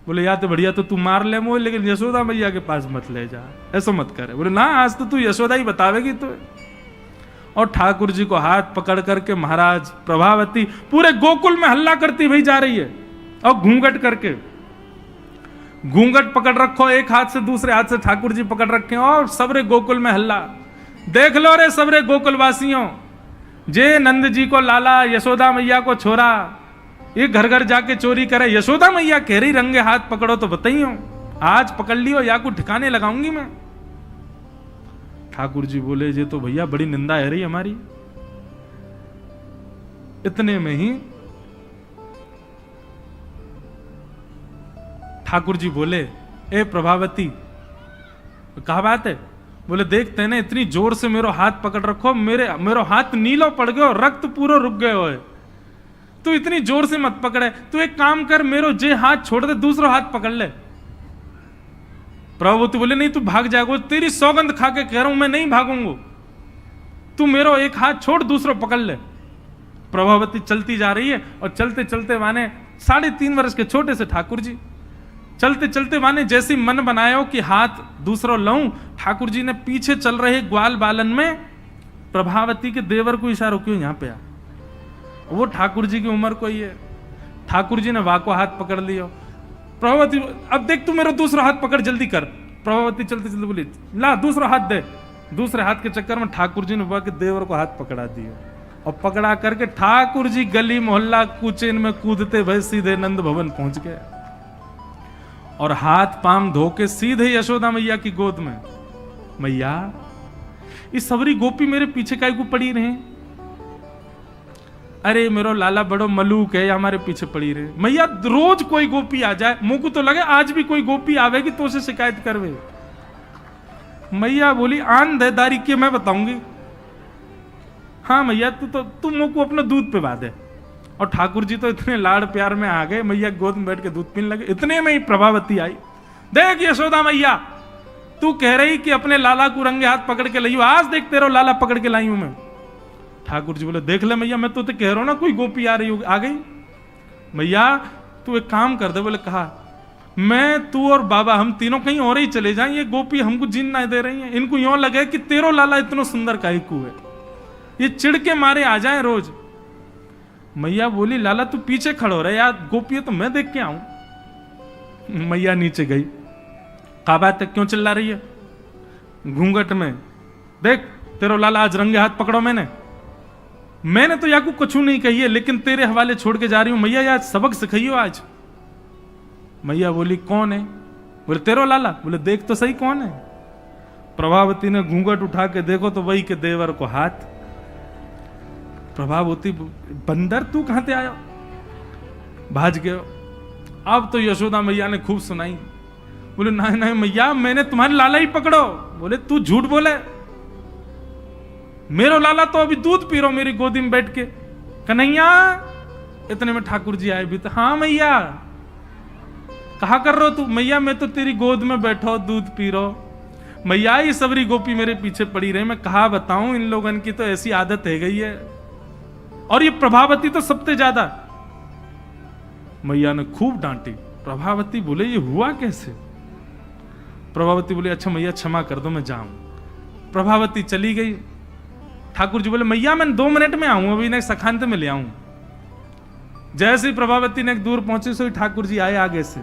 बोले या तो बढ़िया तो तू मार ले मोह, लेकिन यशोदा मैया के पास मत ले जा, ऐसा मत करे। बोले ना आज तो तू यशोदा ही बतावेगी तो। और ठाकुर जी को हाथ पकड़ करके महाराज प्रभावती पूरे गोकुल में हल्ला करती भाई जा रही है, और घूंघट करके, घूंघट पकड़ रखो एक हाथ से, दूसरे हाथ से ठाकुर जी पकड़ रखे, और सबरे गोकुल में हल्ला। देख लो रे सबरे गोकुल वासियों, जे नंद जी को लाला, यशोदा मैया को छोरा, ये घर घर जाके चोरी करे। यशोदा मैया कह रही रंगे हाथ पकड़ो तो बताइयो, आज पकड़ लियो या को ठिकाने लगाऊंगी मैं। ठाकुर जी बोले जे तो भैया बड़ी निंदा है रही हमारी। इतने में ही ठाकुर जी बोले ए प्रभावती कहा बात है। बोले देखते ना इतनी जोर से मेरो हाथ पकड़ रखो, मेरो हाथ नीलो पड़ गयो, रक्त पूरा रुक गयो है, तू इतनी जोर से मत पकड़े, तू एक काम कर मेरो जे हाथ छोड़ दे दूसरा हाथ पकड़ ले। प्रभावती बोले नहीं तू भाग जाएगा, तेरी सौगंध खा के कह रहा हूं मैं नहीं भागूंगा, तू मेरो एक हाथ छोड़ दूसरा पकड़ ले। प्रभावती चलती जा रही है, और चलते चलते माने 3.5 वर्ष के छोटे से ठाकुर जी चलते चलते माने जैसे मन बनायो कि हाथ दूसरा लाऊं, ठाकुर जी ने पीछे चल रहे ग्वाल बालन में प्रभावती के देवर को इशारा क्यों यहां पे आ, वो ठाकुर जी की उम्र कोई है। ठाकुर जी ने वाको हाथ पकड़ लिया। प्रभावती अब देख तू मेरा दूसरा हाथ पकड़ जल्दी कर। प्रभावती चलते चलते बोली ला दूसरा हाथ दे। दूसरे हाथ के चक्कर में ठाकुर जी ने वाके देवर को हाथ पकड़ा दिया, और पकड़ा करके ठाकुर जी गली मोहल्ला कूचेन में कूदते भय सीधे नंद भवन पहुंच गए, और हाथ पाम धो के सीधे यशोदा मैया की गोद में। मैया इस सबरी गोपी मेरे पीछे काहे को पड़ी रहे, अरे मेरो लाला बड़ो मलूक है, हमारे पीछे पड़ी रहे। मैया रोज कोई गोपी आ जाए, मुंह को तो लगे आज भी कोई गोपी आवेगी तो उसे शिकायत करवे। मैया बोली आन देदारी के मैं बताऊंगी। हाँ मैया तू मुंह को अपना दूध पिला दे। और ठाकुर जी तो इतने लाड़ प्यार में आ गए, मैया गोद में बैठ के दूध पीने लगे। इतने में ही प्रभावती आई, देख यशोदा मैया तू कह रही कि अपने लाला को रंगे हाथ पकड़ के लाई, आज देख तेरा लाला पकड़ के लाई हूं मैं। ठाकुर जी बोले देख ले मैया मैं तो कह रहा हूं ना कोई गोपी आ रही आ गई। मैया तू एक काम कर दे। बोले कहा मैं तू और बाबा हम तीनों कहीं और ही चले जाएं, ये गोपी हमको जीन ना दे रही है, इनको यूं लगे कि तेरो लाला इतना सुंदर काहे को है, ये चिढ़ के मारे आ जाए रोज। मैया बोली लाला तू पीछे खड़ो रहे यार, गोपी तो मैं देख के आऊं। मैया नीचे गई, कहा बात है क्यों चिल्ला रही है घूंघट में, देख तेरो लाला आज रंगे हाथ पकड़ो मैंने। मैंने तो याकू कुछ नहीं कही है, लेकिन तेरे हवाले छोड़ के जा रही हूं। मैया यार सबक सिखाइयो आज। मैया बोली कौन है? बोले तेरो लाला। बोले देख तो सही कौन है। प्रभावती ने घूंघट उठा के देखो तो वही के देवर को हाथ। प्रभावती बंदर तू कहां से आया? भाज गयो। अब तो यशोदा मैया ने खूब सुनाई। बोले नहीं नहीं मैया मैंने तुम्हारे लाला ही पकड़ो। बोले तू झूठ बोले, मेरो लाला तो अभी दूध पी रहा मेरी गोदी में बैठ के। कन्हैया। इतने में ठाकुर जी आए भी तो। हाँ मैया कहा कर रहे हो तू? मैया मैं तो तेरी गोद में बैठो दूध पी रहा। मैया ये सबरी गोपी मेरे पीछे पड़ी रहे, मैं कहा बताऊं इन लोगन की तो ऐसी आदत है गई है, और ये प्रभावती तो सबसे ज्यादा। मैया ने खूब डांटी। प्रभावती बोले ये हुआ कैसे? प्रभावती बोले अच्छा मैया क्षमा कर दो मैं जाऊं। प्रभावती चली गई। ठाकुर जी बोले मैया मैं 2 मिनट में आऊं, अभी ने सखांत में ले आऊं। जैसे ही प्रभावती ने दूर पहुंचे सो ठाकुर जी आए आगे से,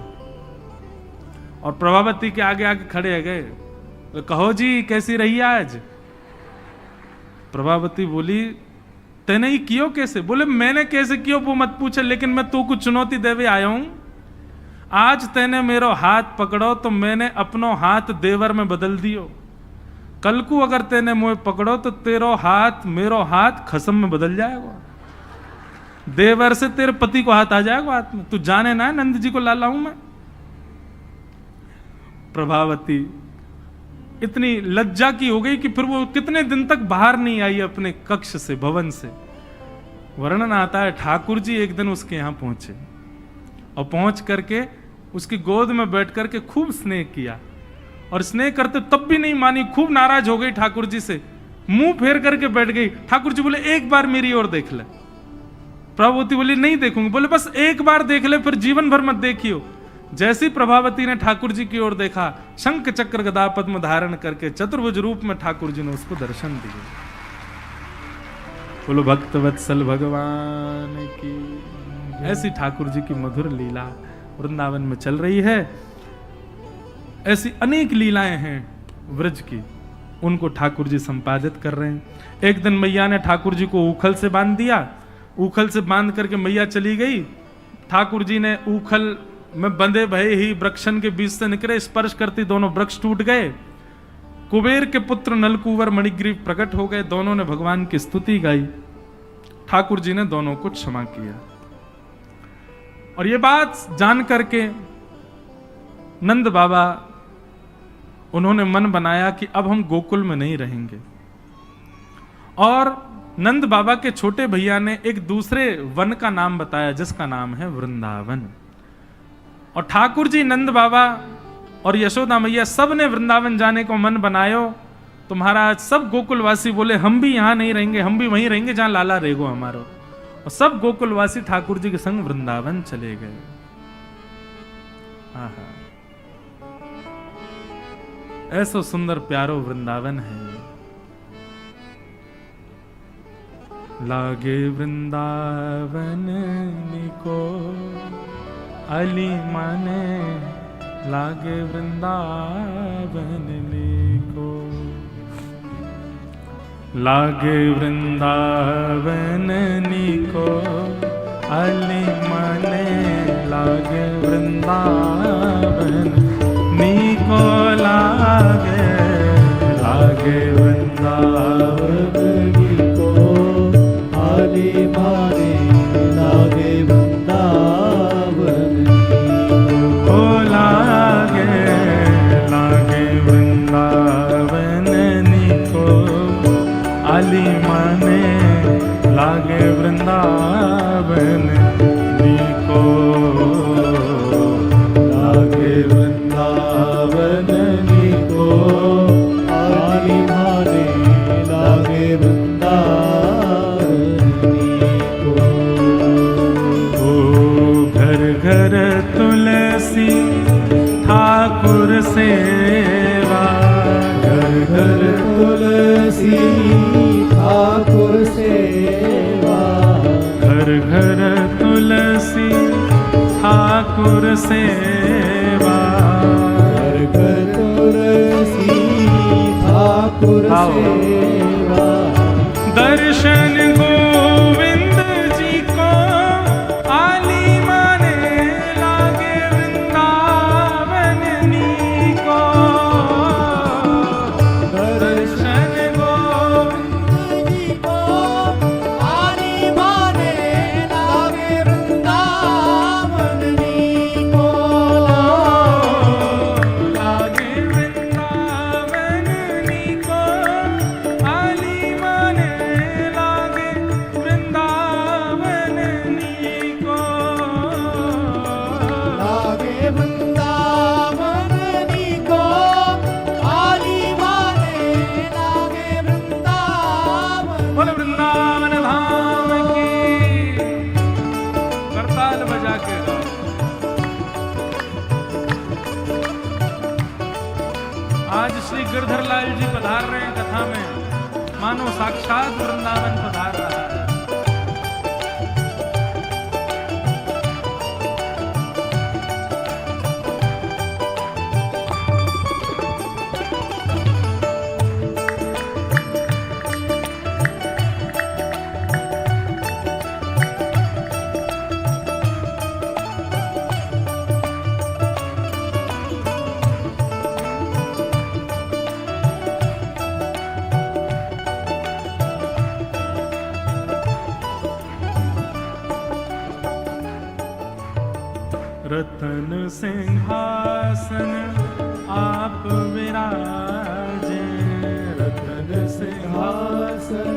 और प्रभावती के आगे आगे खड़े है गए। तो कहो जी कैसी रही आज? प्रभावती बोली तेने ही कियो कैसे? बोले मैंने कैसे कियो वो मत पूछे, लेकिन मैं तू को चुनौती देवे आया हूं। आज तेने मेरो हाथ पकड़ो तो मैंने अपनो हाथ देवर में बदल दियो। कल को अगर तेने मुझे पकड़ो तो तेरो हाथ मेरो हाथ खसम में बदल जाएगा। देवर से तेरे पति को हाथ आ जाएगा हाथ में। तू जाने ना नंद जी को लाला हूं मैं। प्रभावती इतनी लज्जा की हो गई कि फिर वो कितने दिन तक बाहर नहीं आई अपने कक्ष से, भवन से। वर्णन आता है ठाकुर जी एक दिन उसके यहां पहुंचे और पहुंच करके उसकी गोद में बैठ करके खूब स्नेह किया, और स्नेह करते तब भी नहीं मानी, खूब नाराज हो गई ठाकुर जी से, मुंह फेर करके बैठ गई। ठाकुर जी बोले एक बार मेरी ओर देख ले। प्रभावती बोली नहीं देखूंगी। बोले बस एक बार देख ले, फिर जीवन भर मत देखियो। जैसी प्रभावती ने ठाकुर जी की ओर देखा, शंख चक्र गदा पद्म धारण करके चतुर्भुज रूप में ठाकुर जी ने उसको दर्शन दिए। बोलो भक्त वत्सल भगवान की। ऐसी ठाकुर जी की मधुर लीला वृंदावन में चल रही है। ऐसी अनेक लीलाएं हैं व्रज की, उनको ठाकुर जी संपादित कर रहे हैं। एक दिन मैया ने ठाकुर जी को ऊखल से बांध दिया। ऊखल से बांध करके मैया चली गई। ठाकुर जी ने ऊखल में बंधे भये ही वृक्षन के बीच से निकले, स्पर्श करती दोनों वृक्ष टूट गए। कुबेर के पुत्र नलकुवर मणिग्रीव प्रकट हो गए। दोनों ने भगवान की स्तुति गाई। ठाकुर जी ने दोनों को क्षमा किया। और ये बात जान करके नंद बाबा उन्होंने मन बनाया कि अब हम गोकुल में नहीं रहेंगे, और नंद बाबा के छोटे भैया ने एक दूसरे वन का नाम बताया जिसका नाम है वृंदावन। और ठाकुर जी, नंद बाबा और यशोदा मैया सब ने वृंदावन जाने को मन बनायो। तो महाराज सब गोकुलवासी बोले हम भी यहां नहीं रहेंगे, हम भी वहीं रहेंगे जहां लाला रहेगो हमारो। और सब गोकुलवासी ठाकुर जी के संग वृंदावन चले गए। आहा, ऐसो सुंदर प्यारो वृंदावन है। लागे वृंदावन निको अली माने, लागे वृंदावन निको। लागे वृंदावन निको अली माने, लागे वृंदावन निको लागे। लागे वृंदावन निको अली माने, लागे वृंदावन निको लागे। लागे वृंदावन निको अली माने, लागे वृंदावन निको। लागे वृंदावन निको अली माने, लागे वृंदावन निको। ओ घर घर तुलसी ठाकुर सेवा, घर घर तुलसी ठाकुर सेवा। घर घर तुलसी ठाकुर सेवा, घर घर तुलसी ठाकुर सेवा। दर्शन गो आज श्री गिरधर लाल जी पधार रहे हैं कथा में, मानो साक्षात वृंदावन पधार रहा है। रतन सिंहासन आप विराजे, रतन सिंहासन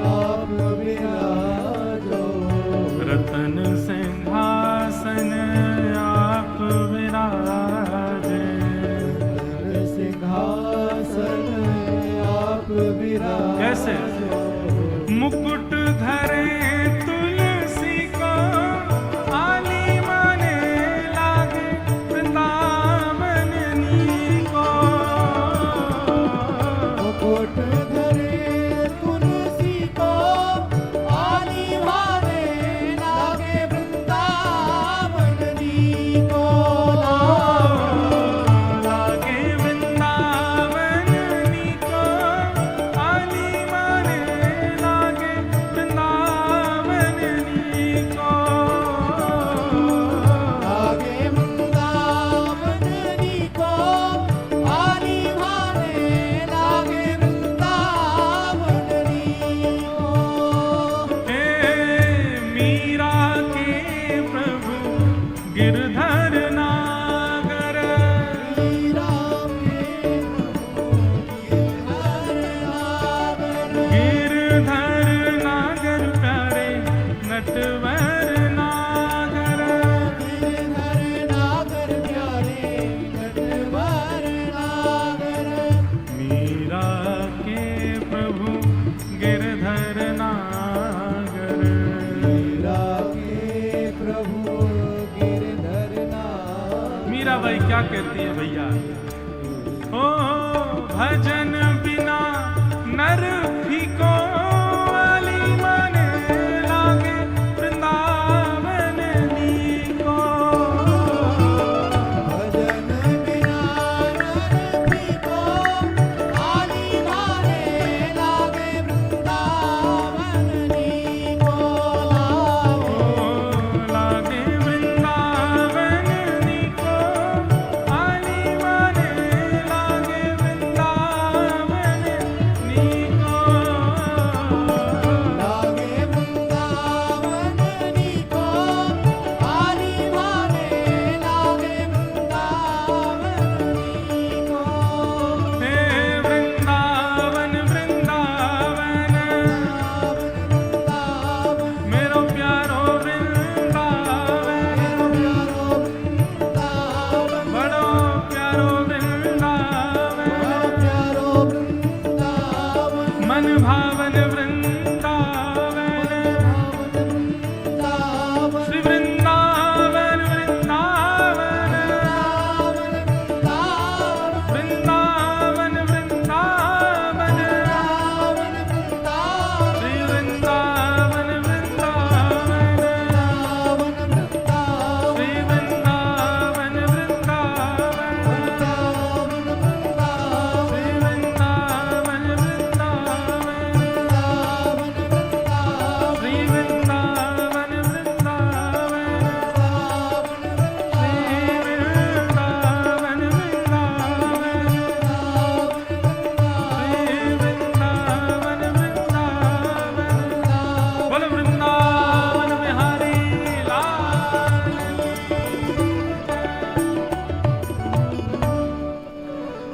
आप विराजो, रतन सिंहासन आप विराजे, रतन सिंहासन आप विराजे। कैसे? मुकुट धरे तुलसी को, आली माने लागे वृंदावन नी को। मुकुट धरे तुलसी को, आली माने लागे वृंदावन नी को। लागे वृंदावन नी को, आली माने लागे वृंदावन नी को। लागे वृंदावन नी को, आली माने लागे वृंदावन नी को। हे मीरा के प्रभु गिरधर नागर, मीरा के गिरधर नागर प्यारे नटवर नागर, गिरधर नागर प्यारे नटवर नागर। मीरा के प्रभु गिरधर नागर, मीरा के प्रभु गिरधर नागर। मीरा भाई क्या कहती है भैया? ओ भजन बिना नर फीको, आली माने लागे वृंदावन नी को। भजन बिना नर फीको, आली माने लागे वृंदावन नी को। लागे वृंदावन नी को, आली माने लागे वृंदावन नी को। लागे वृंदावन नी को, आली माने लागे वृंदावन नी को। हे वृंदावन वृंदावन, मेरो प्यारो वृंदावन, बड़ो प्यारो वृंदावन, मन भावन वृंदावन। श्री वृंदावन वृंदावन, वृंदावन वृंदावन, श्री वृंदावन वृंदावन, श्री वृंदावन वृंदावन, श्री वृंदावन वृंदावन, श्री वृंदावन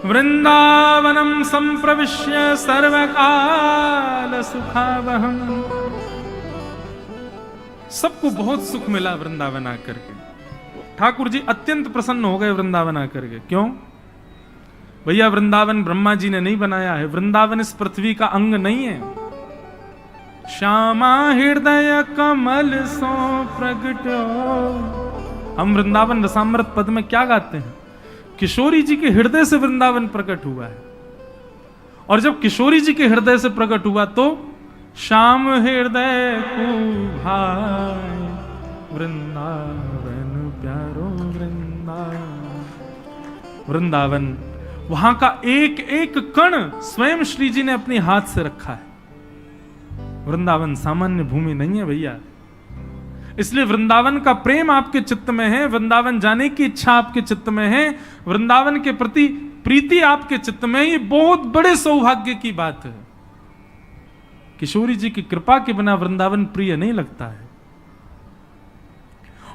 वृंदावनम संप्रविश्य सर्वकाल सुखावहम। सबको बहुत सुख मिला वृंदावन आकर के। ठाकुर जी अत्यंत प्रसन्न हो गए वृंदावन आकर के। क्यों भैया? वृंदावन ब्रह्मा जी ने नहीं बनाया है, वृंदावन इस पृथ्वी का अंग नहीं है। श्यामा हृदय कमल सो प्रगट हो। हम वृंदावन रसामृत पद में क्या गाते हैं? किशोरी जी के हृदय से वृंदावन प्रकट हुआ है। और जब किशोरी जी के हृदय से प्रकट हुआ तो श्याम हृदय को भाई वृंदावन प्यारो वृंदावन। वृंदावन, वहां का एक एक कण स्वयं श्री जी ने अपने हाथ से रखा है। वृंदावन सामान्य भूमि नहीं है भैया। इसलिए वृंदावन का प्रेम आपके चित्त में है, वृंदावन जाने की इच्छा आपके चित्त में है, वृंदावन के प्रति प्रीति आपके चित्त में, ये बहुत बड़े सौभाग्य की बात है। किशोरी जी की कृपा के बिना वृंदावन प्रिय नहीं लगता है।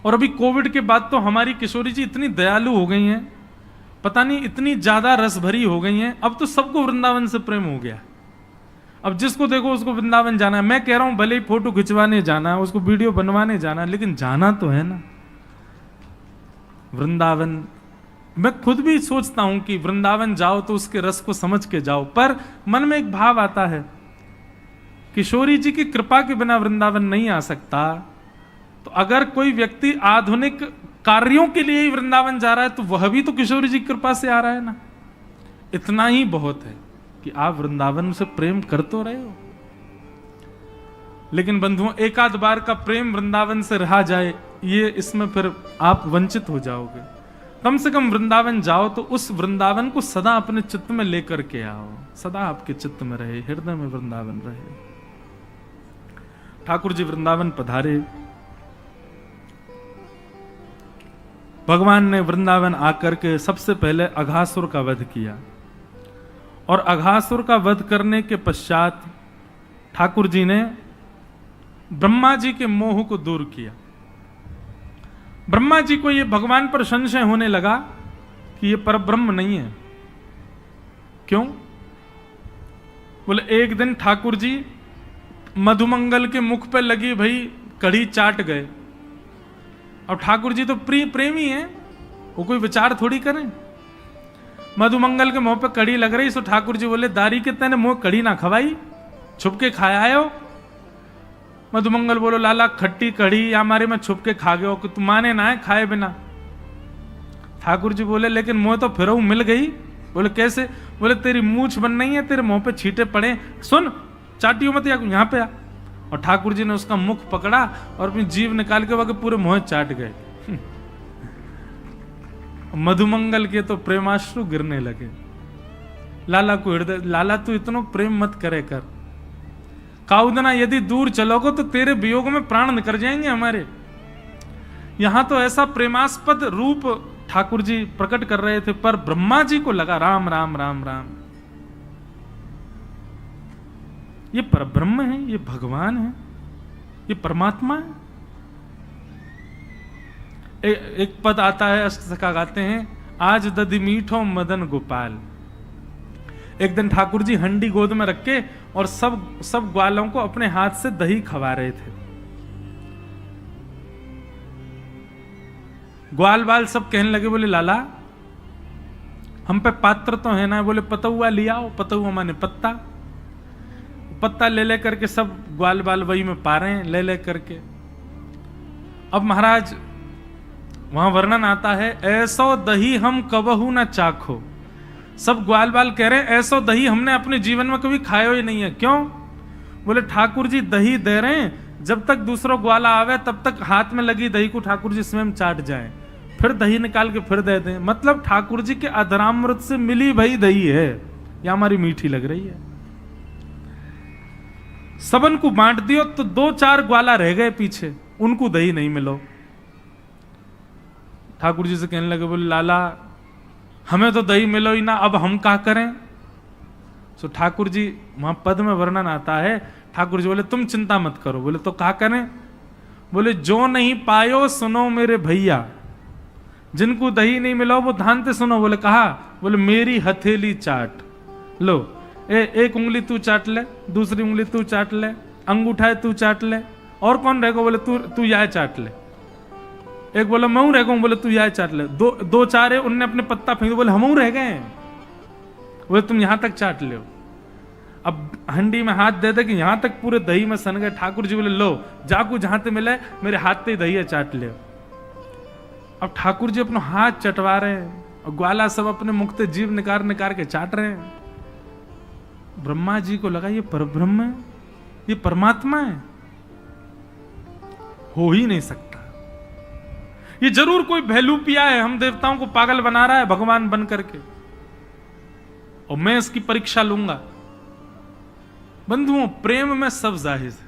और अभी कोविड के बाद तो हमारी किशोरी जी इतनी दयालु हो गई हैं, पता नहीं इतनी ज्यादा रस भरी हो गई हैं, अब तो सबको वृंदावन से प्रेम हो गया। अब जिसको देखो उसको वृंदावन जाना है। मैं कह रहा हूं भले ही फोटो खिंचवाने जाना है, उसको वीडियो बनवाने जाना है, लेकिन जाना तो है ना वृंदावन। मैं खुद भी सोचता हूं कि वृंदावन जाओ तो उसके रस को समझ के जाओ, पर मन में एक भाव आता है किशोरी जी की कृपा के बिना वृंदावन नहीं आ सकता। तो अगर कोई व्यक्ति आधुनिक कार्यों के लिए ही वृंदावन जा रहा है तो वह भी तो किशोरी जी की कृपा से आ रहा है ना। इतना ही बहुत है कि आप वृंदावन से प्रेम कर तो रहे हो। लेकिन बंधुओं, एक आध बार का प्रेम वृंदावन से रहा जाए, ये इसमें फिर आप वंचित हो जाओगे। कम से कम वृंदावन जाओ तो उस वृंदावन को सदा अपने चित्त में लेकर के आओ, सदा आपके चित्त में रहे, हृदय में वृंदावन रहे। ठाकुर जी वृंदावन पधारे। भगवान ने वृंदावन आकर के सबसे पहले अघासुर का वध किया, और अघासुर का वध करने के पश्चात ठाकुर जी ने ब्रह्मा जी के मोह को दूर किया। ब्रह्मा जी को यह भगवान पर संशय होने लगा कि यह परब्रह्म नहीं है। क्यों? बोले एक दिन ठाकुर जी मधुमंगल के मुख पे लगी भई कढ़ी चाट गए। अब ठाकुर जी तो प्रेमी हैं, वो कोई विचार थोड़ी करें। मधुमंगल के मुंह पे कड़ी लग रही, सो ठाकुर जी बोले दारी के तेने मुंह कड़ी ना खवाई, छुप के खाया आयो। मधुमंगल बोलो लाला खट्टी कड़ी या हमारे में छुप के खा गयो कि तू माने ना है खाए बिना। ठाकुर जी बोले लेकिन मुंह तो फिर मिल गई। बोले कैसे? बोले तेरी मूछ बन नहीं है, तेरे मुंह पे छींटे पड़े, सुन चाटियो मत, यहाँ पे आ। और ठाकुर जी ने उसका मुख पकड़ा और अपनी जीभ निकाल के वह पूरे मुंह चाट गए। मधुमंगल के तो प्रेमाश्रु गिरने लगे। लाला को हृदय, लाला तू इतना प्रेम मत करे कर, काउदना यदि दूर चलोगे तो तेरे वियोग में प्राण निकल जाएंगे हमारे। यहां तो ऐसा प्रेमास्पद रूप ठाकुर जी प्रकट कर रहे थे, पर ब्रह्मा जी को लगा राम राम राम राम, ये परब्रह्म है, ये भगवान है, ये परमात्मा है। एक पद आता है, अष्टसखा गाते हैं, आज दधि मीठो मदन गोपाल। एक दिन ठाकुर जी हंडी गोद में रख के और सब ग्वालों को अपने हाथ से दही खवा रहे थे। ग्वाल बाल सब कहने लगे, बोले लाला हम पे पात्र तो है ना। बोले पतुआ लिया आओ। पतुआ माने पत्ता। पत्ता ले ले करके सब ग्वाल बाल वही में पा रहे हैं, ले ले करके। अब महाराज वहां वर्णन आता है, ऐसो दही हम कबहू ना चाखो। सब ग्वाल बाल कह रहे हैं ऐसो दही हमने अपने जीवन में कभी खाया ही नहीं है। क्यों? बोले ठाकुर जी दही दे रहे हैं, जब तक दूसरा ग्वाला आवे तब तक हाथ में लगी दही को ठाकुर जी स्वयं चाट जाए, फिर दही निकाल के फिर दे दें। मतलब ठाकुर जी के अधरामृत से मिली भई दही है, या हमारी मीठी लग रही है। सबन को बांट दियो तो 2-4 ग्वाला रह गए पीछे, उनको दही नहीं मिलो। ठाकुर जी से कहने लगे, बोले लाला हमें तो दही मिलो ही ना, अब हम क्या करें? सो ठाकुर जी वहां पद में वर्णन आता है, ठाकुर जी बोले तुम चिंता मत करो। बोले तो क्या करें? बोले जो नहीं पायो सुनो मेरे भैया, जिनको दही नहीं मिलो वो ध्यान से सुनो। बोले कहा? बोले मेरी हथेली चाट लो, एक उंगली तू चाट ले, दूसरी उंगली तू चाट ले, अंगूठा तू चाट ले, और कौन रहेगा? बोले तू यह चाट ले। एक बोला मैं रह गऊं, बोले तू यह चाट ले। दो चार है, उनने अपने पत्ता फेंक, बोले हम रह गए, बोले तुम यहां तक चाट ले। अब हंडी में हाथ दे दे कि यहां तक पूरे दही में सन गए। ठाकुर जी बोले लो जाकू जहां ते मिले मेरे हाथ से दही चाट ले। अब ठाकुर जी अपना हाथ चटवा रहे हैं और ग्वाला सब अपने मुख से जीभ निकाल निकाल के चाट रहे हैं। ब्रह्मा जी को लगा ये परब्रह्म है, ये परमात्मा है, हो ही नहीं सकता, ये जरूर कोई भेलूपिया है, हम देवताओं को पागल बना रहा है भगवान बन करके, और मैं इसकी परीक्षा लूंगा। बंधुओं, प्रेम में सब जाहिर है।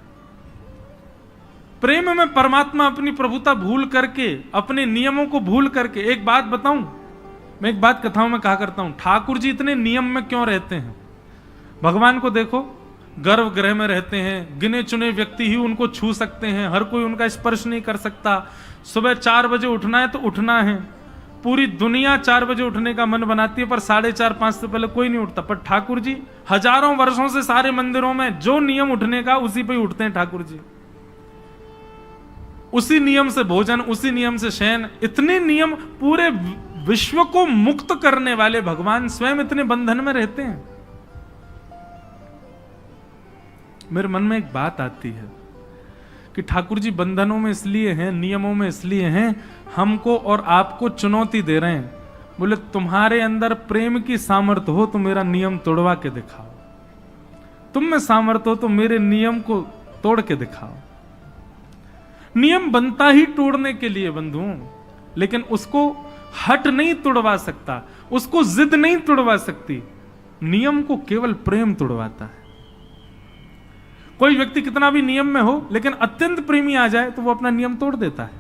प्रेम में परमात्मा अपनी प्रभुता भूल करके, अपने नियमों को भूल करके, एक बात बताऊं, मैं एक बात कथाओं में कहा करता हूं, ठाकुर जी इतने नियम में क्यों रहते हैं? भगवान को देखो, गर्भगृह में रहते हैं, गिने चुने व्यक्ति ही उनको छू सकते हैं, हर कोई उनका स्पर्श नहीं कर सकता। सुबह 4 बजे उठना है तो उठना है, पूरी दुनिया 4 बजे उठने का मन बनाती है, पर 4:30-5 से पहले कोई नहीं उठता। पर ठाकुर जी हजारों वर्षों से सारे मंदिरों में जो नियम उठने का, उसी पे ही उठते हैं ठाकुर जी। उसी नियम से भोजन, उसी नियम से शयन, इतने नियम, पूरे विश्व को मुक्त करने वाले भगवान स्वयं इतने बंधन में रहते हैं। मेरे मन में एक बात आती है कि ठाकुर जी बंधनों में इसलिए हैं, नियमों में इसलिए हैं, हमको और आपको चुनौती दे रहे हैं। बोले तुम्हारे अंदर प्रेम की सामर्थ्य हो तो मेरा नियम तोड़वा के दिखाओ, तुम में सामर्थ्य हो तो मेरे नियम को तोड़ के दिखाओ। नियम बनता ही तोड़ने के लिए बंधुओं, लेकिन उसको हट नहीं तोड़वा सकता, उसको जिद नहीं तोड़वा सकती, नियम को केवल प्रेम तोड़वाता है। कोई व्यक्ति कितना भी नियम में हो, लेकिन अत्यंत प्रेमी आ जाए तो वो अपना नियम तोड़ देता है।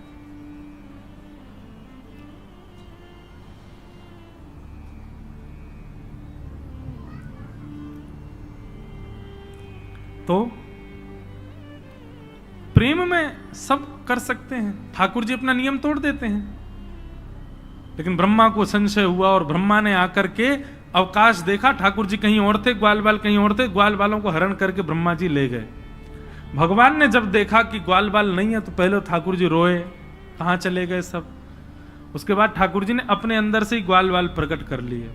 तो प्रेम में सब कर सकते हैं, ठाकुर जी अपना नियम तोड़ देते हैं। लेकिन ब्रह्मा को संशय हुआ और ब्रह्मा ने आकर के अवकाश देखा, ठाकुर जी कहीं और थे, ग्वाल बाल कहीं और थे, ग्वाल बालों को हरण करके ब्रह्मा जी ले गए। भगवान ने जब देखा कि ग्वाल बाल नहीं है तो पहले ठाकुर जी रोए, कहां चले गए सब। उसके बाद ठाकुर जी ने अपने अंदर से ही ग्वाल बाल प्रकट कर लिए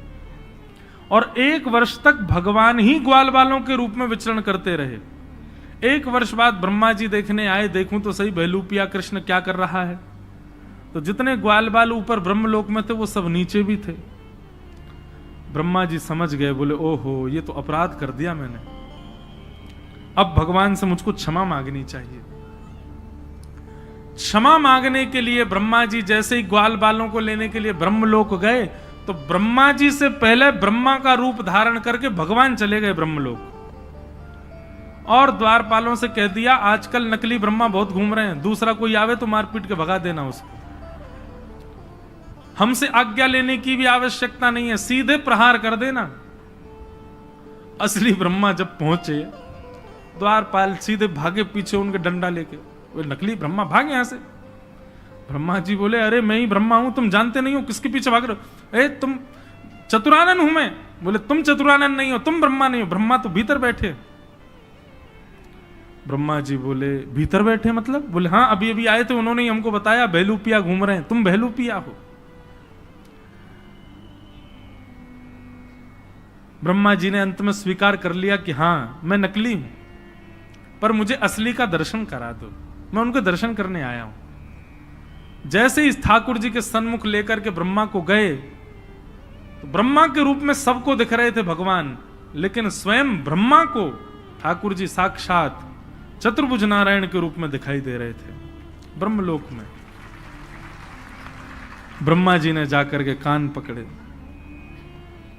और 1 वर्ष तक भगवान ही ग्वाल बालों के रूप में विचरण करते रहे। 1 वर्ष बाद ब्रह्मा जी देखने आए, देखूं तो सही भेलूपिया कृष्ण क्या कर रहा है। तो जितने ग्वाल बाल ऊपर ब्रह्मलोक में थे वो सब नीचे भी थे। ब्रह्मा जी समझ गए, बोले ओहो ये तो अपराध कर दिया मैंने, अब भगवान से मुझको क्षमा मांगनी चाहिए। क्षमा मांगने के लिए ब्रह्मा जी जैसे ही ग्वाल बालों को लेने के लिए ब्रह्मलोक गए, तो ब्रह्मा जी से पहले ब्रह्मा का रूप धारण करके भगवान चले गए ब्रह्मलोक और द्वारपालों से कह दिया आजकल नकली ब्रह्मा बहुत घूम रहे हैं, दूसरा कोई आवे तो मारपीट के भगा देना उसको, हमसे आज्ञा लेने की भी आवश्यकता नहीं है, सीधे प्रहार कर देना। असली ब्रह्मा जब पहुंचे, द्वारपाल सीधे भागे पीछे उनके डंडा लेके, वो नकली ब्रह्मा भागे यहां से। ब्रह्मा जी बोले अरे मैं ही ब्रह्मा हूं, तुम जानते नहीं हो किसके पीछे भाग रहे हो? ए तुम चतुरानन हूं मैं। बोले तुम चतुरानन नहीं हो, तुम ब्रह्मा नहीं हो, ब्रह्मा तो भीतर बैठे। ब्रह्मा जी बोले भीतर बैठे मतलब? बोले हाँ अभी अभी आए थे, उन्होंने ही हमको बताया भेलूपिया घूम रहे हैं, तुम भेलूपिया हो। ब्रह्मा जी ने अंत में स्वीकार कर लिया कि हाँ मैं नकली हूं, पर मुझे असली का दर्शन करा दो, मैं उनके दर्शन करने आया हूं। जैसे ही ठाकुर जी के सन्मुख लेकर के ब्रह्मा को गए, तो ब्रह्मा के रूप में सबको दिख रहे थे भगवान, लेकिन स्वयं ब्रह्मा को ठाकुर जी साक्षात चतुर्भुज नारायण के रूप में दिखाई दे रहे थे ब्रह्मलोक में। ब्रह्मा जी ने जाकर के कान पकड़े,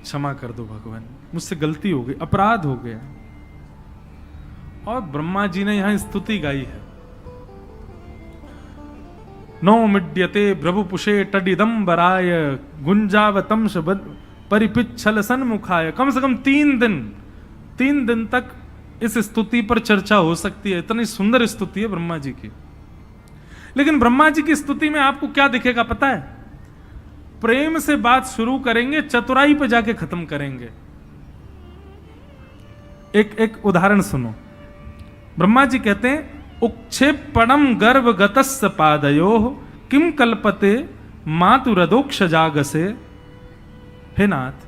क्षमा कर दो भगवान, मुझसे गलती हो गई, अपराध हो गया। और ब्रह्मा जी ने यहां स्तुति गाई है, नो मिड्यते प्रभुपुषे टडिदंबराय गुंजावतम परिपिच्छल सन्मुखाय। कम से कम 3 दिन तक इस स्तुति पर चर्चा हो सकती है, इतनी सुंदर स्तुति है ब्रह्मा जी की। लेकिन ब्रह्मा जी की स्तुति में आपको क्या दिखेगा पता है? प्रेम से बात शुरू करेंगे, चतुराई पे जाके खत्म करेंगे। एक उदाहरण सुनो। ब्रह्मा जी कहते हैं उक्षेपणम गर्भ गतस्य पादयो किम कल्पते मातुरदोक्ष जागसे। हे नाथ,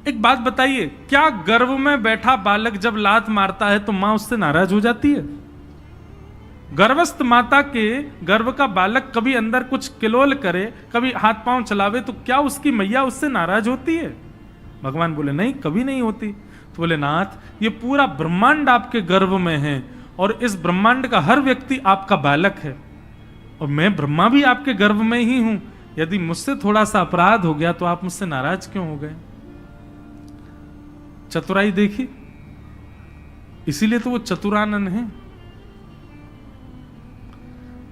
एक बात बताइए, क्या गर्भ में बैठा बालक जब लात मारता है तो मां उससे नाराज हो जाती है? गर्भस्थ माता के गर्भ का बालक कभी अंदर कुछ किलोल करे, कभी हाथ पांव चलावे, तो क्या उसकी मैया उससे नाराज होती है? भगवान बोले नहीं, कभी नहीं होती। तो बोले नाथ, ये पूरा ब्रह्मांड आपके गर्भ में है और इस ब्रह्मांड का हर व्यक्ति आपका बालक है और मैं ब्रह्मा भी आपके गर्भ में ही हूं। यदि मुझसे थोड़ा सा अपराध हो गया तो आप मुझसे नाराज क्यों हो गए? चतुराई देखी, इसीलिए तो वो चतुरानन है।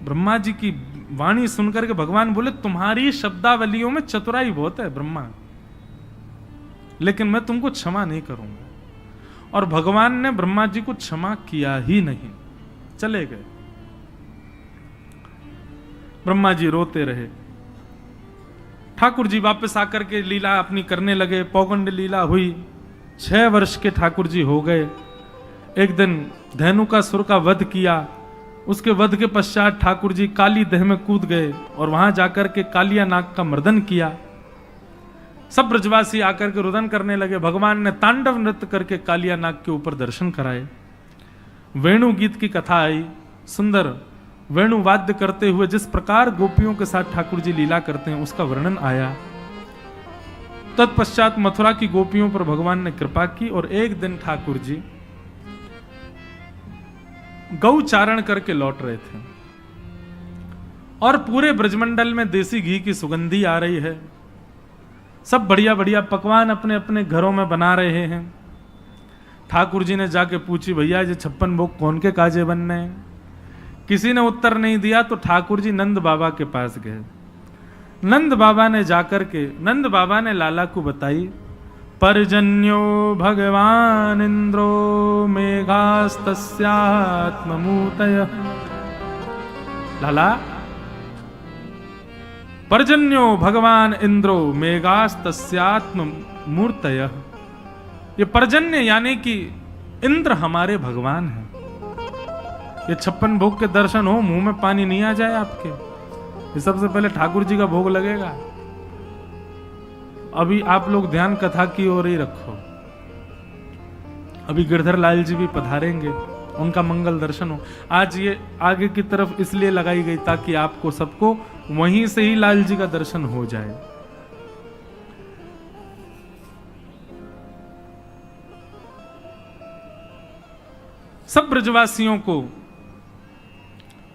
ब्रह्मा जी की वाणी सुनकर के भगवान बोले तुम्हारी शब्दावलियों में चतुराई बहुत है ब्रह्मा, लेकिन मैं तुमको क्षमा नहीं करूंगा। और भगवान ने ब्रह्मा जी को क्षमा किया ही नहीं, चले गए। ब्रह्मा जी रोते रहे। ठाकुर जी वापस आकर के लीला अपनी करने लगे। पौगंड लीला हुई, 6 वर्ष के ठाकुर जी हो गए। एक दिन धेनुकासुर का वध किया। उसके वध के पश्चात ठाकुर जी काली दह में कूद गए और वहां जाकर के कालिया नाग का मर्दन किया। सब ब्रजवासी आकर के रुदन करने लगे। भगवान ने तांडव नृत्य करके कालिया नाग के ऊपर दर्शन कराए। वेणु गीत की कथा आई, सुंदर वेणु वाद्य करते हुए जिस प्रकार गोपियों के साथ ठाकुर जी लीला करते हैं उसका वर्णन आया। तत्पश्चात मथुरा की गोपियों पर भगवान ने कृपा की और एक दिन ठाकुर जी गौ चारण करके लौट रहे थे और पूरे ब्रजमंडल में देसी घी की सुगंधी आ रही है। सब बढ़िया बढ़िया पकवान अपने अपने घरों में बना रहे हैं। ठाकुर जी ने जाके पूछी, भैया ये 56 भोग कौन के काजे बनने हैं? किसी ने उत्तर नहीं दिया तो ठाकुर जी नंद बाबा के पास गए। नंद बाबा ने जाकर के नंद बाबा ने लाला को बताई, पर्जन्यो भगवान इंद्रो मेघास्तस्यात्ममूर्तय। लाला, पर्जन्यो भगवान इंद्रो मेघास्तस्यात्ममूर्तय। ये पर्जन्य यानी कि इंद्र हमारे भगवान हैं। ये 56 भोग के दर्शन हो, मुंह में पानी नहीं आ जाए आपके। ये सबसे पहले ठाकुर जी का भोग लगेगा। अभी आप लोग ध्यान कथा की ओर ही रखो। अभी गिरधर लाल जी भी पधारेंगे, उनका मंगल दर्शन हो। आज ये आगे की तरफ इसलिए लगाई गई ताकि आपको सबको वहीं से ही लाल जी का दर्शन हो जाए। सब ब्रजवासियों को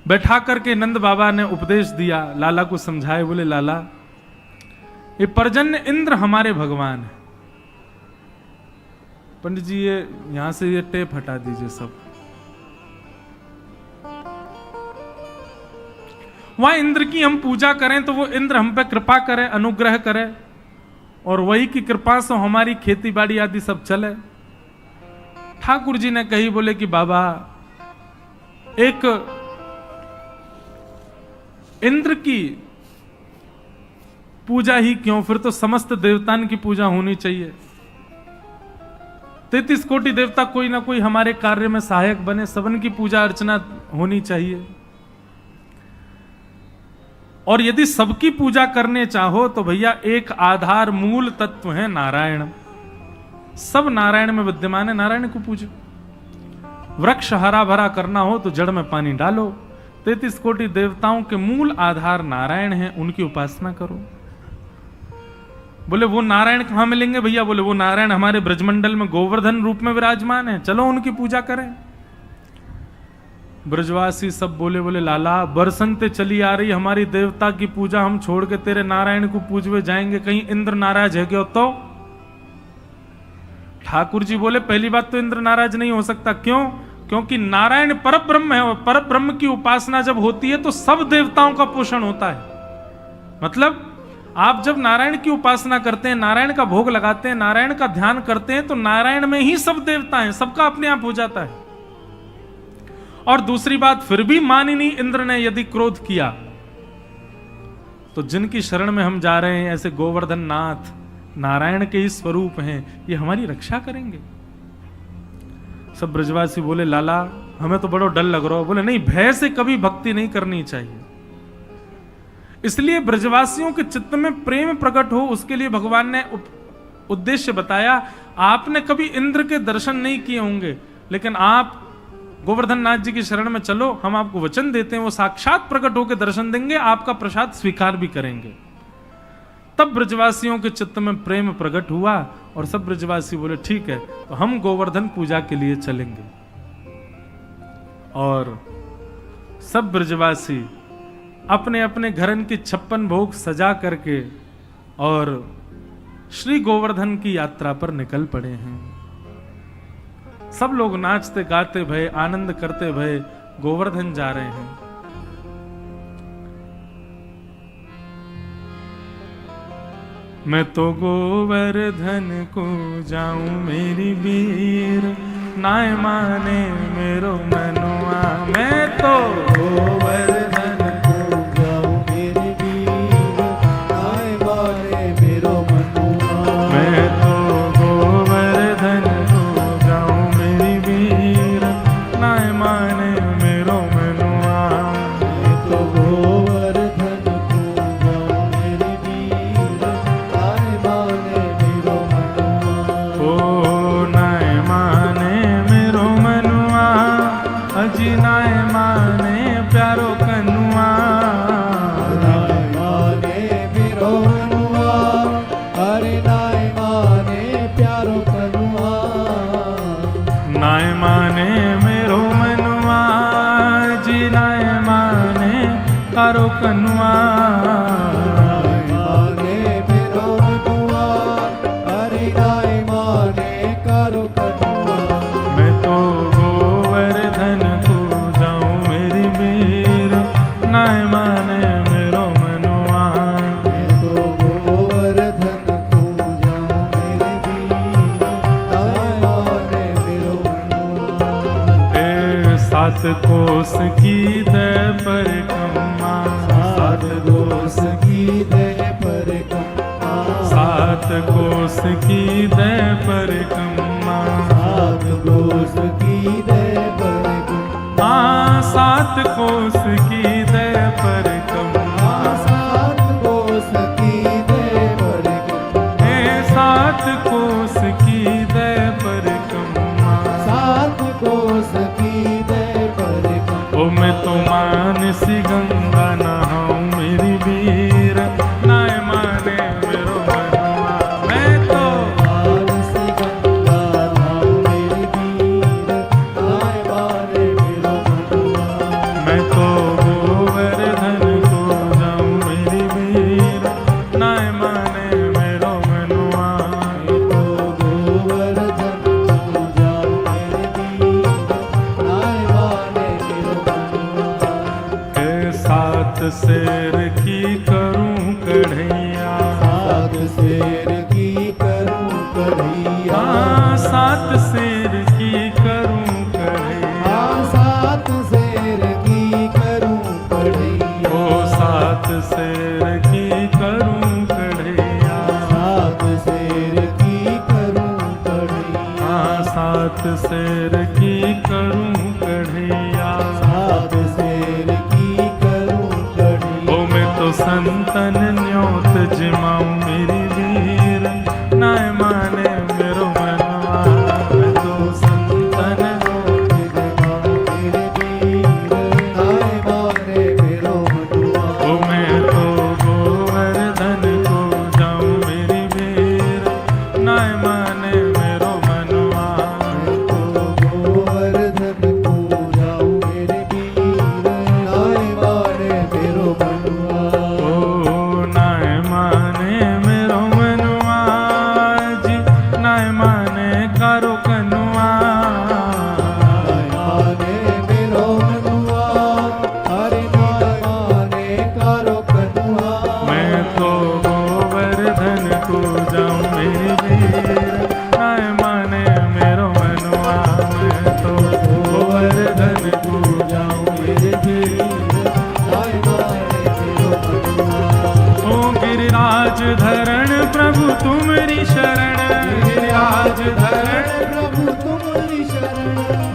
बैठा करके नंद बाबा ने उपदेश दिया, लाला को समझाए। बोले लाला, ये पर्जन्य इंद्र हमारे भगवान है। पंडित जी ये यहां से ये टेप हटा दीजिए सब। वहां इंद्र की हम पूजा करें तो वो इंद्र हम पे कृपा करे, अनुग्रह करे और वही की कृपा से हमारी खेती बाड़ी आदि सब चले। ठाकुर जी ने कही, बोले कि बाबा एक इंद्र की पूजा ही क्यों, फिर तो समस्त देवताओं की पूजा होनी चाहिए। 33 कोटि देवता कोई ना कोई हमारे कार्य में सहायक बने, सबन की पूजा अर्चना होनी चाहिए। और यदि सबकी पूजा करने चाहो तो भैया एक आधार मूल तत्व है नारायण। सब नारायण में विद्यमान है, नारायण को पूजो। वृक्ष हरा भरा करना हो तो जड़ में पानी डालो। 33 कोटि देवताओं के मूल आधार नारायण हैं, उनकी उपासना करो। बोले वो नारायण कहां मिलेंगे भैया? बोले वो नारायण हमारे ब्रजमंडल में गोवर्धन रूप में विराजमान है, चलो उनकी पूजा करें। ब्रजवासी सब बोले लाला, बरसंते चली आ रही हमारी देवता की पूजा, हम छोड़ के तेरे नारायण को पूजवे जाएंगे, कहीं इंद्र नाराज है क्या? तो ठाकुर जी बोले पहली बात तो इंद्र नाराज नहीं हो सकता। क्यों? क्योंकि नारायण परब्रह्म है और परब्रह्म की उपासना जब होती है तो सब देवताओं का पोषण होता है। मतलब आप जब नारायण की उपासना करते हैं, नारायण का भोग लगाते हैं, नारायण का ध्यान करते हैं तो नारायण में ही सब देवता हैं, सबका अपने आप हो जाता है। और दूसरी बात, फिर भी मानिनी इंद्र ने यदि क्रोध किया तो जिनकी शरण में हम जा रहे हैं, ऐसे गोवर्धन नाथ नारायण के ही स्वरूप हैं, ये हमारी रक्षा करेंगे। सब ब्रजवासी बोले लाला हमें तो बड़ा डर लग रहा है। बोले नहीं, भय से कभी भक्ति नहीं करनी चाहिए। इसलिए ब्रजवासियों के चित्त में प्रेम प्रकट हो, उसके लिए भगवान ने उद्देश्य बताया। आपने कभी इंद्र के दर्शन नहीं किए होंगे, लेकिन आप गोवर्धन नाथ जी की शरण में चलो, हम आपको वचन देते हैं, वो साक्षात प्रकट होकर दर्शन देंगे, आपका प्रसाद स्वीकार भी करेंगे। तब ब्रजवासियों के चित्त में प्रेम प्रकट हुआ और सब ब्रजवासी बोले ठीक है, तो हम गोवर्धन पूजा के लिए चलेंगे। और सब ब्रजवासी अपने अपने घरन की 56 भोग सजा करके और श्री गोवर्धन की यात्रा पर निकल पड़े हैं। सब लोग नाचते गाते भय, आनंद करते भय गोवर्धन जा रहे हैं। मैं तो गोवर्धन को जाऊं मेरी वीर, नाय माने मेरो मनुआ। मैं तो गोवर्धन को जाऊं मेरी वीर, नाय माने मेरो मनुआ। मैं तो गोवर्धन को जाऊं मेरी वीर, नाय माने मेरो मनुआ। मैं तो गोवर्धन को जाऊं मेरी वीर, नाय माने मेरो मनुआ। ओ नाय माने मेरो मनुआ, अजी नाय माने प्यारो कनुआ। नाय माने मेरो मनुआ, अरे नाय माने प्यारो कनुआ। नाय माने मेरो मनुआ, जी नाय माने प्यारो कनुआ। नाय माने मेरो मनुआ, अरे नाय माने प्यारो कनुआ। मैं तो गोवर्धन को जाऊं मेरी वीर, नाय माने मेरो मनुआ। मैं तो गोवर्धन को जाऊं मेरी वीर, नाय माने मेरो मनुआ। ए 7 कोस की दय परिक्रमा, 7 कोस की दय परिक्रमा। 7 कोस की दय परिक्रमा, 7 कोस की दय परिक्रमा। 7 कोस की दय परिक्रमा, 7 कोस की दय परिक्रमा। 7 कोस की दय परिक्रमा, 7 कोस की दय परिक्रमा। ओ मैं तो मानसी गंगा नहाऊं मेरी वीर, नाय माने मेरो मनुआ। मैं तो मानसी गंगा नहाऊं मेरी वीर, नाय माने मेरो मनुआ। मैं तो गोवर्धन को जाऊं मेरी वीर, नाय माने मेरो मनुआ। मैं तो गोवर्धन को जाऊं मेरी वीर, नाय माने मेरो मनुआ। 7 शेर की करूं कढ़ैया, 7 शेर की करूं कढ़ैया। 7 शेर की करूं कढ़ैया, 7 शेर की करूं कढ़ैया। ओ 7 शेर की करूं कढ़ैया, 7 शेर की करूं कढ़ैया। 7 शेर की करूं कढ़ैया, 7 शेर की करूं कढ़ैया। ओ मैं तो संतन न्योत जिमाऊं मेरी वीर, नाय माने मेरो मनुआ। मैं तो संतन न्योत जिमाऊं मेरी वीर, नाय माने मेरो मनुआ। ओ मैं तो गोवर्धन को जाऊं मेरी वीर, नाय माने मेरो मनुआ। मैं तो गोवर्धन को जाऊं मेरी वीर, नाय माने मेरो मनुआ। ओ नाय माने मेरो मनुआ, जी नाय माने कारो कनुआ। नाय माने मेरो मनुआ, अरे नाय माने कारो कनुआ। मैं तो गोवर्धन को जाऊं मेरी वीर, नाय माने मेरो मनुआ। मैं तो गोवर्धन को जाऊं मेरी वीर, नाय माने मेरो मनुआ। ओ गिरिराज धरण प्रभु तुम्हारी शरण, गिरिराज धरण प्रभु तुम्हारी शरण।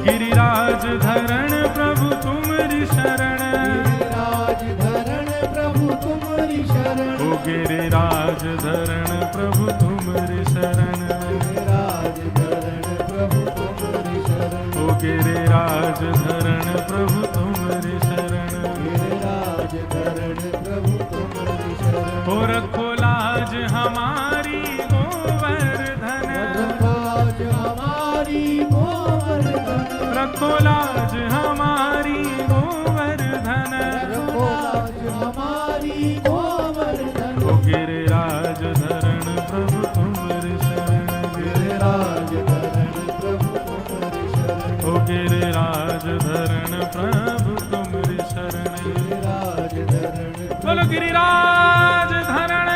गिरिराज धरण प्रभु तुम्हारी शरण, गिरिराज धरण प्रभु तुम्हारी शरण। ओ गिरिराज धरण प्रभु तुम्हारी शरण, गिरिराज धरण प्रभु तुम्हारी शरण। ओ गिरिराज गिरिराज धरण प्रभु तुम्हारी शरण, गिरिराज धरण प्रभु तुम्हारी शरण। हो रखो लाज हमारी गोवर्धन, रखो लाज हमारी गोवर्धन, रखो लाज हमारी गोवर्धन, रखो लाज हमारी गोवर्धन। हो गिरिराज धरण प्रभु तुम्हारी शरण, गिरिराज धरण प्रभु तुम्हारी शरण, हो गिरिराज धरण प्रभु तुम्हारी शरण। गिरिराज धरण बोलो गिरिराज धरण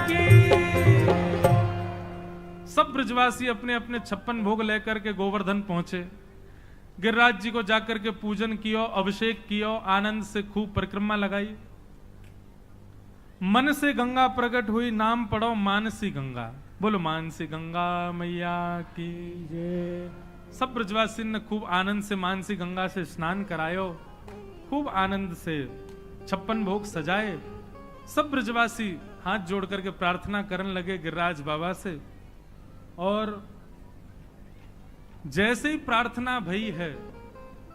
की। सब ब्रजवासी अपने अपने 56 भोग लेकर के गोवर्धन पहुंचे। गिरिराज जी को जाकर के पूजन कियो, अभिषेक कियो, आनंद से खूब परिक्रमा लगाई। मन से गंगा प्रकट हुई, नाम पढ़ो मानसी गंगा। बोलो मानसी गंगा मैया की जय। सब ब्रजवासी ने खूब आनंद से मानसी गंगा से स्नान करायो, खूब आनंद से 56 भोग सजाए। सब ब्रजवासी हाथ जोड़ करके प्रार्थना करने लगे गिरिराज बाबा से। और जैसे ही प्रार्थना भई है,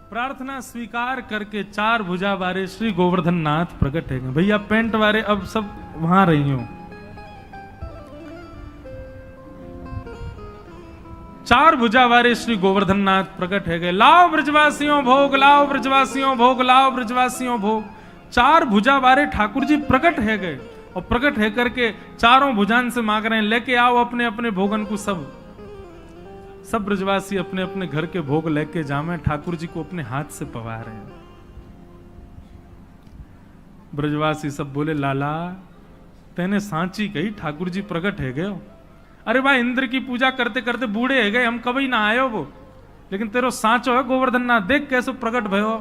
प्रार्थना स्वीकार करके 4 भुजा वाले श्री गोवर्धन नाथ प्रकट है। भैया पेंट वाले अब सब वहां रही हो। 4 भुजा वाले श्री गोवर्धन नाथ प्रकट है गए। लाओ ब्रजवासियों भोग, लाओ ब्रजवासियों भोग, लाओ ब्रजवासियों भोग। 4 भुजा वाले ठाकुर जी प्रकट है गए और प्रकट है करके चारों भुजान से मांग रहे हैं, लेके आओ अपने अपने भोगन को। सब ब्रजवासी अपने अपने घर के भोग लेके जामे ठाकुर जी को अपने हाथ से पवा रहे हैं। ब्रजवासी सब बोले लाला तेने सांची कही, ठाकुर जी प्रकट है गए। अरे भाई इंद्र की पूजा करते करते बूढ़े है गए, हम कभी ना आयो वो, लेकिन तेरो सांचो है गोवर्धन नाथ, देख कैसे प्रकट भयो।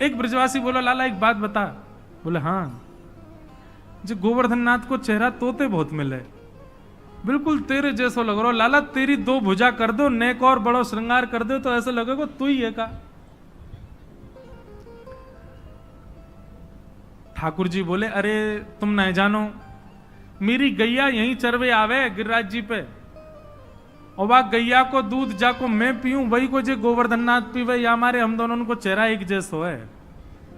एक ब्रजवासी बोला लाला एक बात बता। बोले हाँ, जो गोवर्धन नाथ को चेहरा तोते बहुत मिले, बिल्कुल तेरे जैसो लग रहा। लाला तेरी 2 भुजा कर दो, नेक और बड़ो श्रृंगार कर दो तो ऐसे लगेगा तू ही है का। ठाकुर जी बोले अरे तुम नहीं जानो, मेरी गैया यहीं चरवे आवे गिरिराज जी पे, और वह गैया को दूध जाको मैं पीऊं, वही को जे गोवर्धन नाथ पीवे, या हमारे हम दोनों को चेहरा एक जैसो है,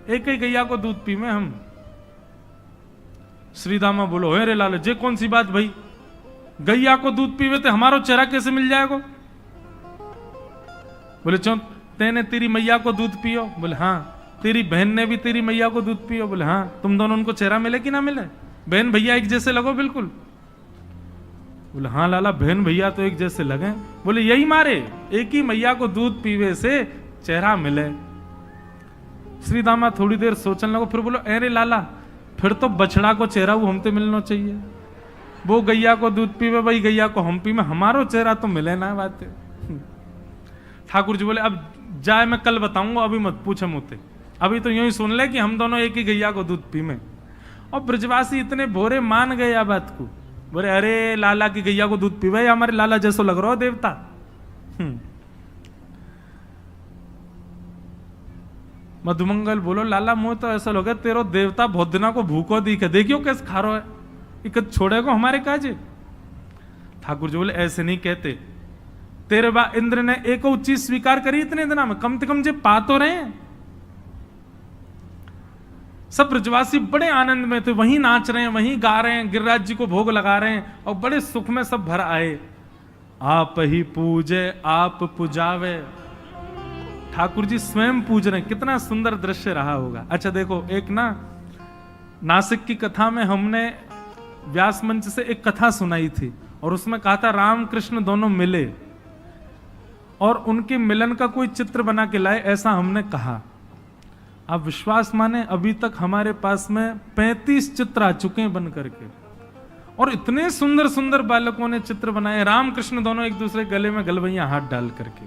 एक ही गैया को दूध पीवे हम। श्रीदामा बोलो हे रे लाल, जे कौन सी बात भाई, गैया को दूध पीवे तो हमारो चेहरा कैसे मिल जाएगा। बोले चो तेने तेरी मैया को दूध पियो। बोले हाँ। तेरी बहन ने भी तेरी मैया को दूध पियो। बोले हाँ। तुम दोनों उनको चेहरा मिले कि ना मिले, बहन भैया एक जैसे लगो बिल्कुल। बोले हाँ लाला बहन भैया तो एक जैसे लगे। बोले यही मारे एक ही मैया को दूध पीवे से चेहरा मिले। श्री दामा थोड़ी देर सोचने लगो, फिर बोलो अरे लाला फिर तो बछड़ा को चेहरा वो हमसे मिलना चाहिए, वो गैया को दूध पीवे भाई गैया को हम पीवे, हमारो चेहरा तो मिले ना बात। ठाकुर जी बोले अब जाए मैं कल बताऊंगा, अभी मत पूछे मुझसे, अभी तो यूं ही सुन ले कि हम दोनों एक ही गैया को दूध पीवे। और ब्रजवासी इतने भोरे मान गए आ बात को, बोले अरे लाला की गैया को दूध पीवे, हमारे लाला जैसो लग रहा हो देवता। मधुमंगल बोलो लाला मुंह तो ऐसा लगे तेरो देवता बहुत दिना को भूखो दिखे, देखियो कैसे खा रहा है, इकत छोड़ेगा हमारे काजे। ठाकुर जी बोले ऐसे नहीं कहते, तेरे बा इंद्र ने एक चीज स्वीकार करी इतने दिना में, कम से कम जे पा तो रहे हैं। सब ब्रजवासी बड़े आनंद में थे, वहीं नाच रहे हैं, वहीं गा रहे हैं, गिरिराज जी को भोग लगा रहे हैं और बड़े सुख में सब भर आए। आप ही पूजे आप पुजावे, ठाकुर जी स्वयं पूज रहे हैं। कितना सुंदर दृश्य रहा होगा। अच्छा देखो, एक ना नासिक की कथा में हमने व्यास मंच से एक कथा सुनाई थी और उसमें कहा था राम कृष्ण दोनों मिले और उनके मिलन का कोई चित्र बना के लाए, ऐसा हमने कहा। आप विश्वास माने अभी तक हमारे पास में 35 चित्र आ चुके हैं बन करके, और इतने सुंदर सुंदर बालकों ने चित्र बनाए, राम कृष्ण दोनों एक दूसरे गले में गलवैया हाथ डाल करके।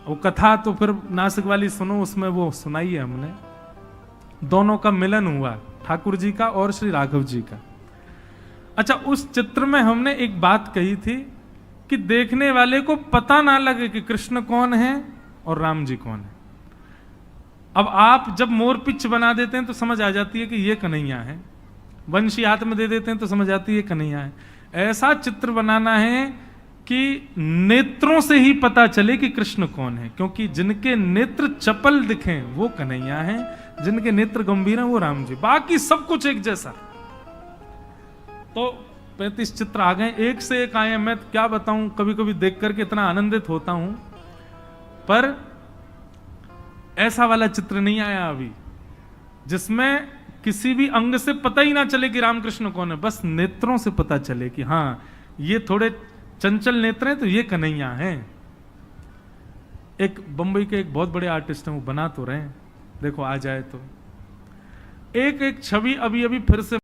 वो कथा तो फिर नासिक वाली सुनो, उसमें वो सुनाई है हमने, दोनों का मिलन हुआ, ठाकुर जी का और श्री राघव जी का। अच्छा, उस चित्र में हमने एक बात कही थी कि देखने वाले को पता ना लगे कि कृष्ण कौन है और राम जी कौन है। अब आप जब मोर पिच बना देते हैं तो समझ आ जाती है कि ये कन्हैया है, वंशी हाथ में दे देते हैं तो समझ आती है कन्हैया है। ऐसा चित्र बनाना है कि नेत्रों से ही पता चले कि कृष्ण कौन है, क्योंकि जिनके नेत्र चपल दिखें वो कन्हैया हैं, जिनके नेत्र गंभीर हैं वो राम जी, बाकी सब कुछ एक जैसा। तो 35 चित्र आ गए, एक से एक आए। मैं क्या बताऊं, कभी कभी देख करके इतना आनंदित होता हूं, पर ऐसा वाला चित्र नहीं आया अभी जिसमें किसी भी अंग से पता ही ना चले कि रामकृष्ण कौन है, बस नेत्रों से पता चले कि हाँ ये थोड़े चंचल नेत्र हैं तो ये कन्हैया हैं। एक बंबई के एक बहुत बड़े आर्टिस्ट हैं, वो बना तो रहे हैं, देखो आ जाए तो एक एक छवि अभी अभी फिर से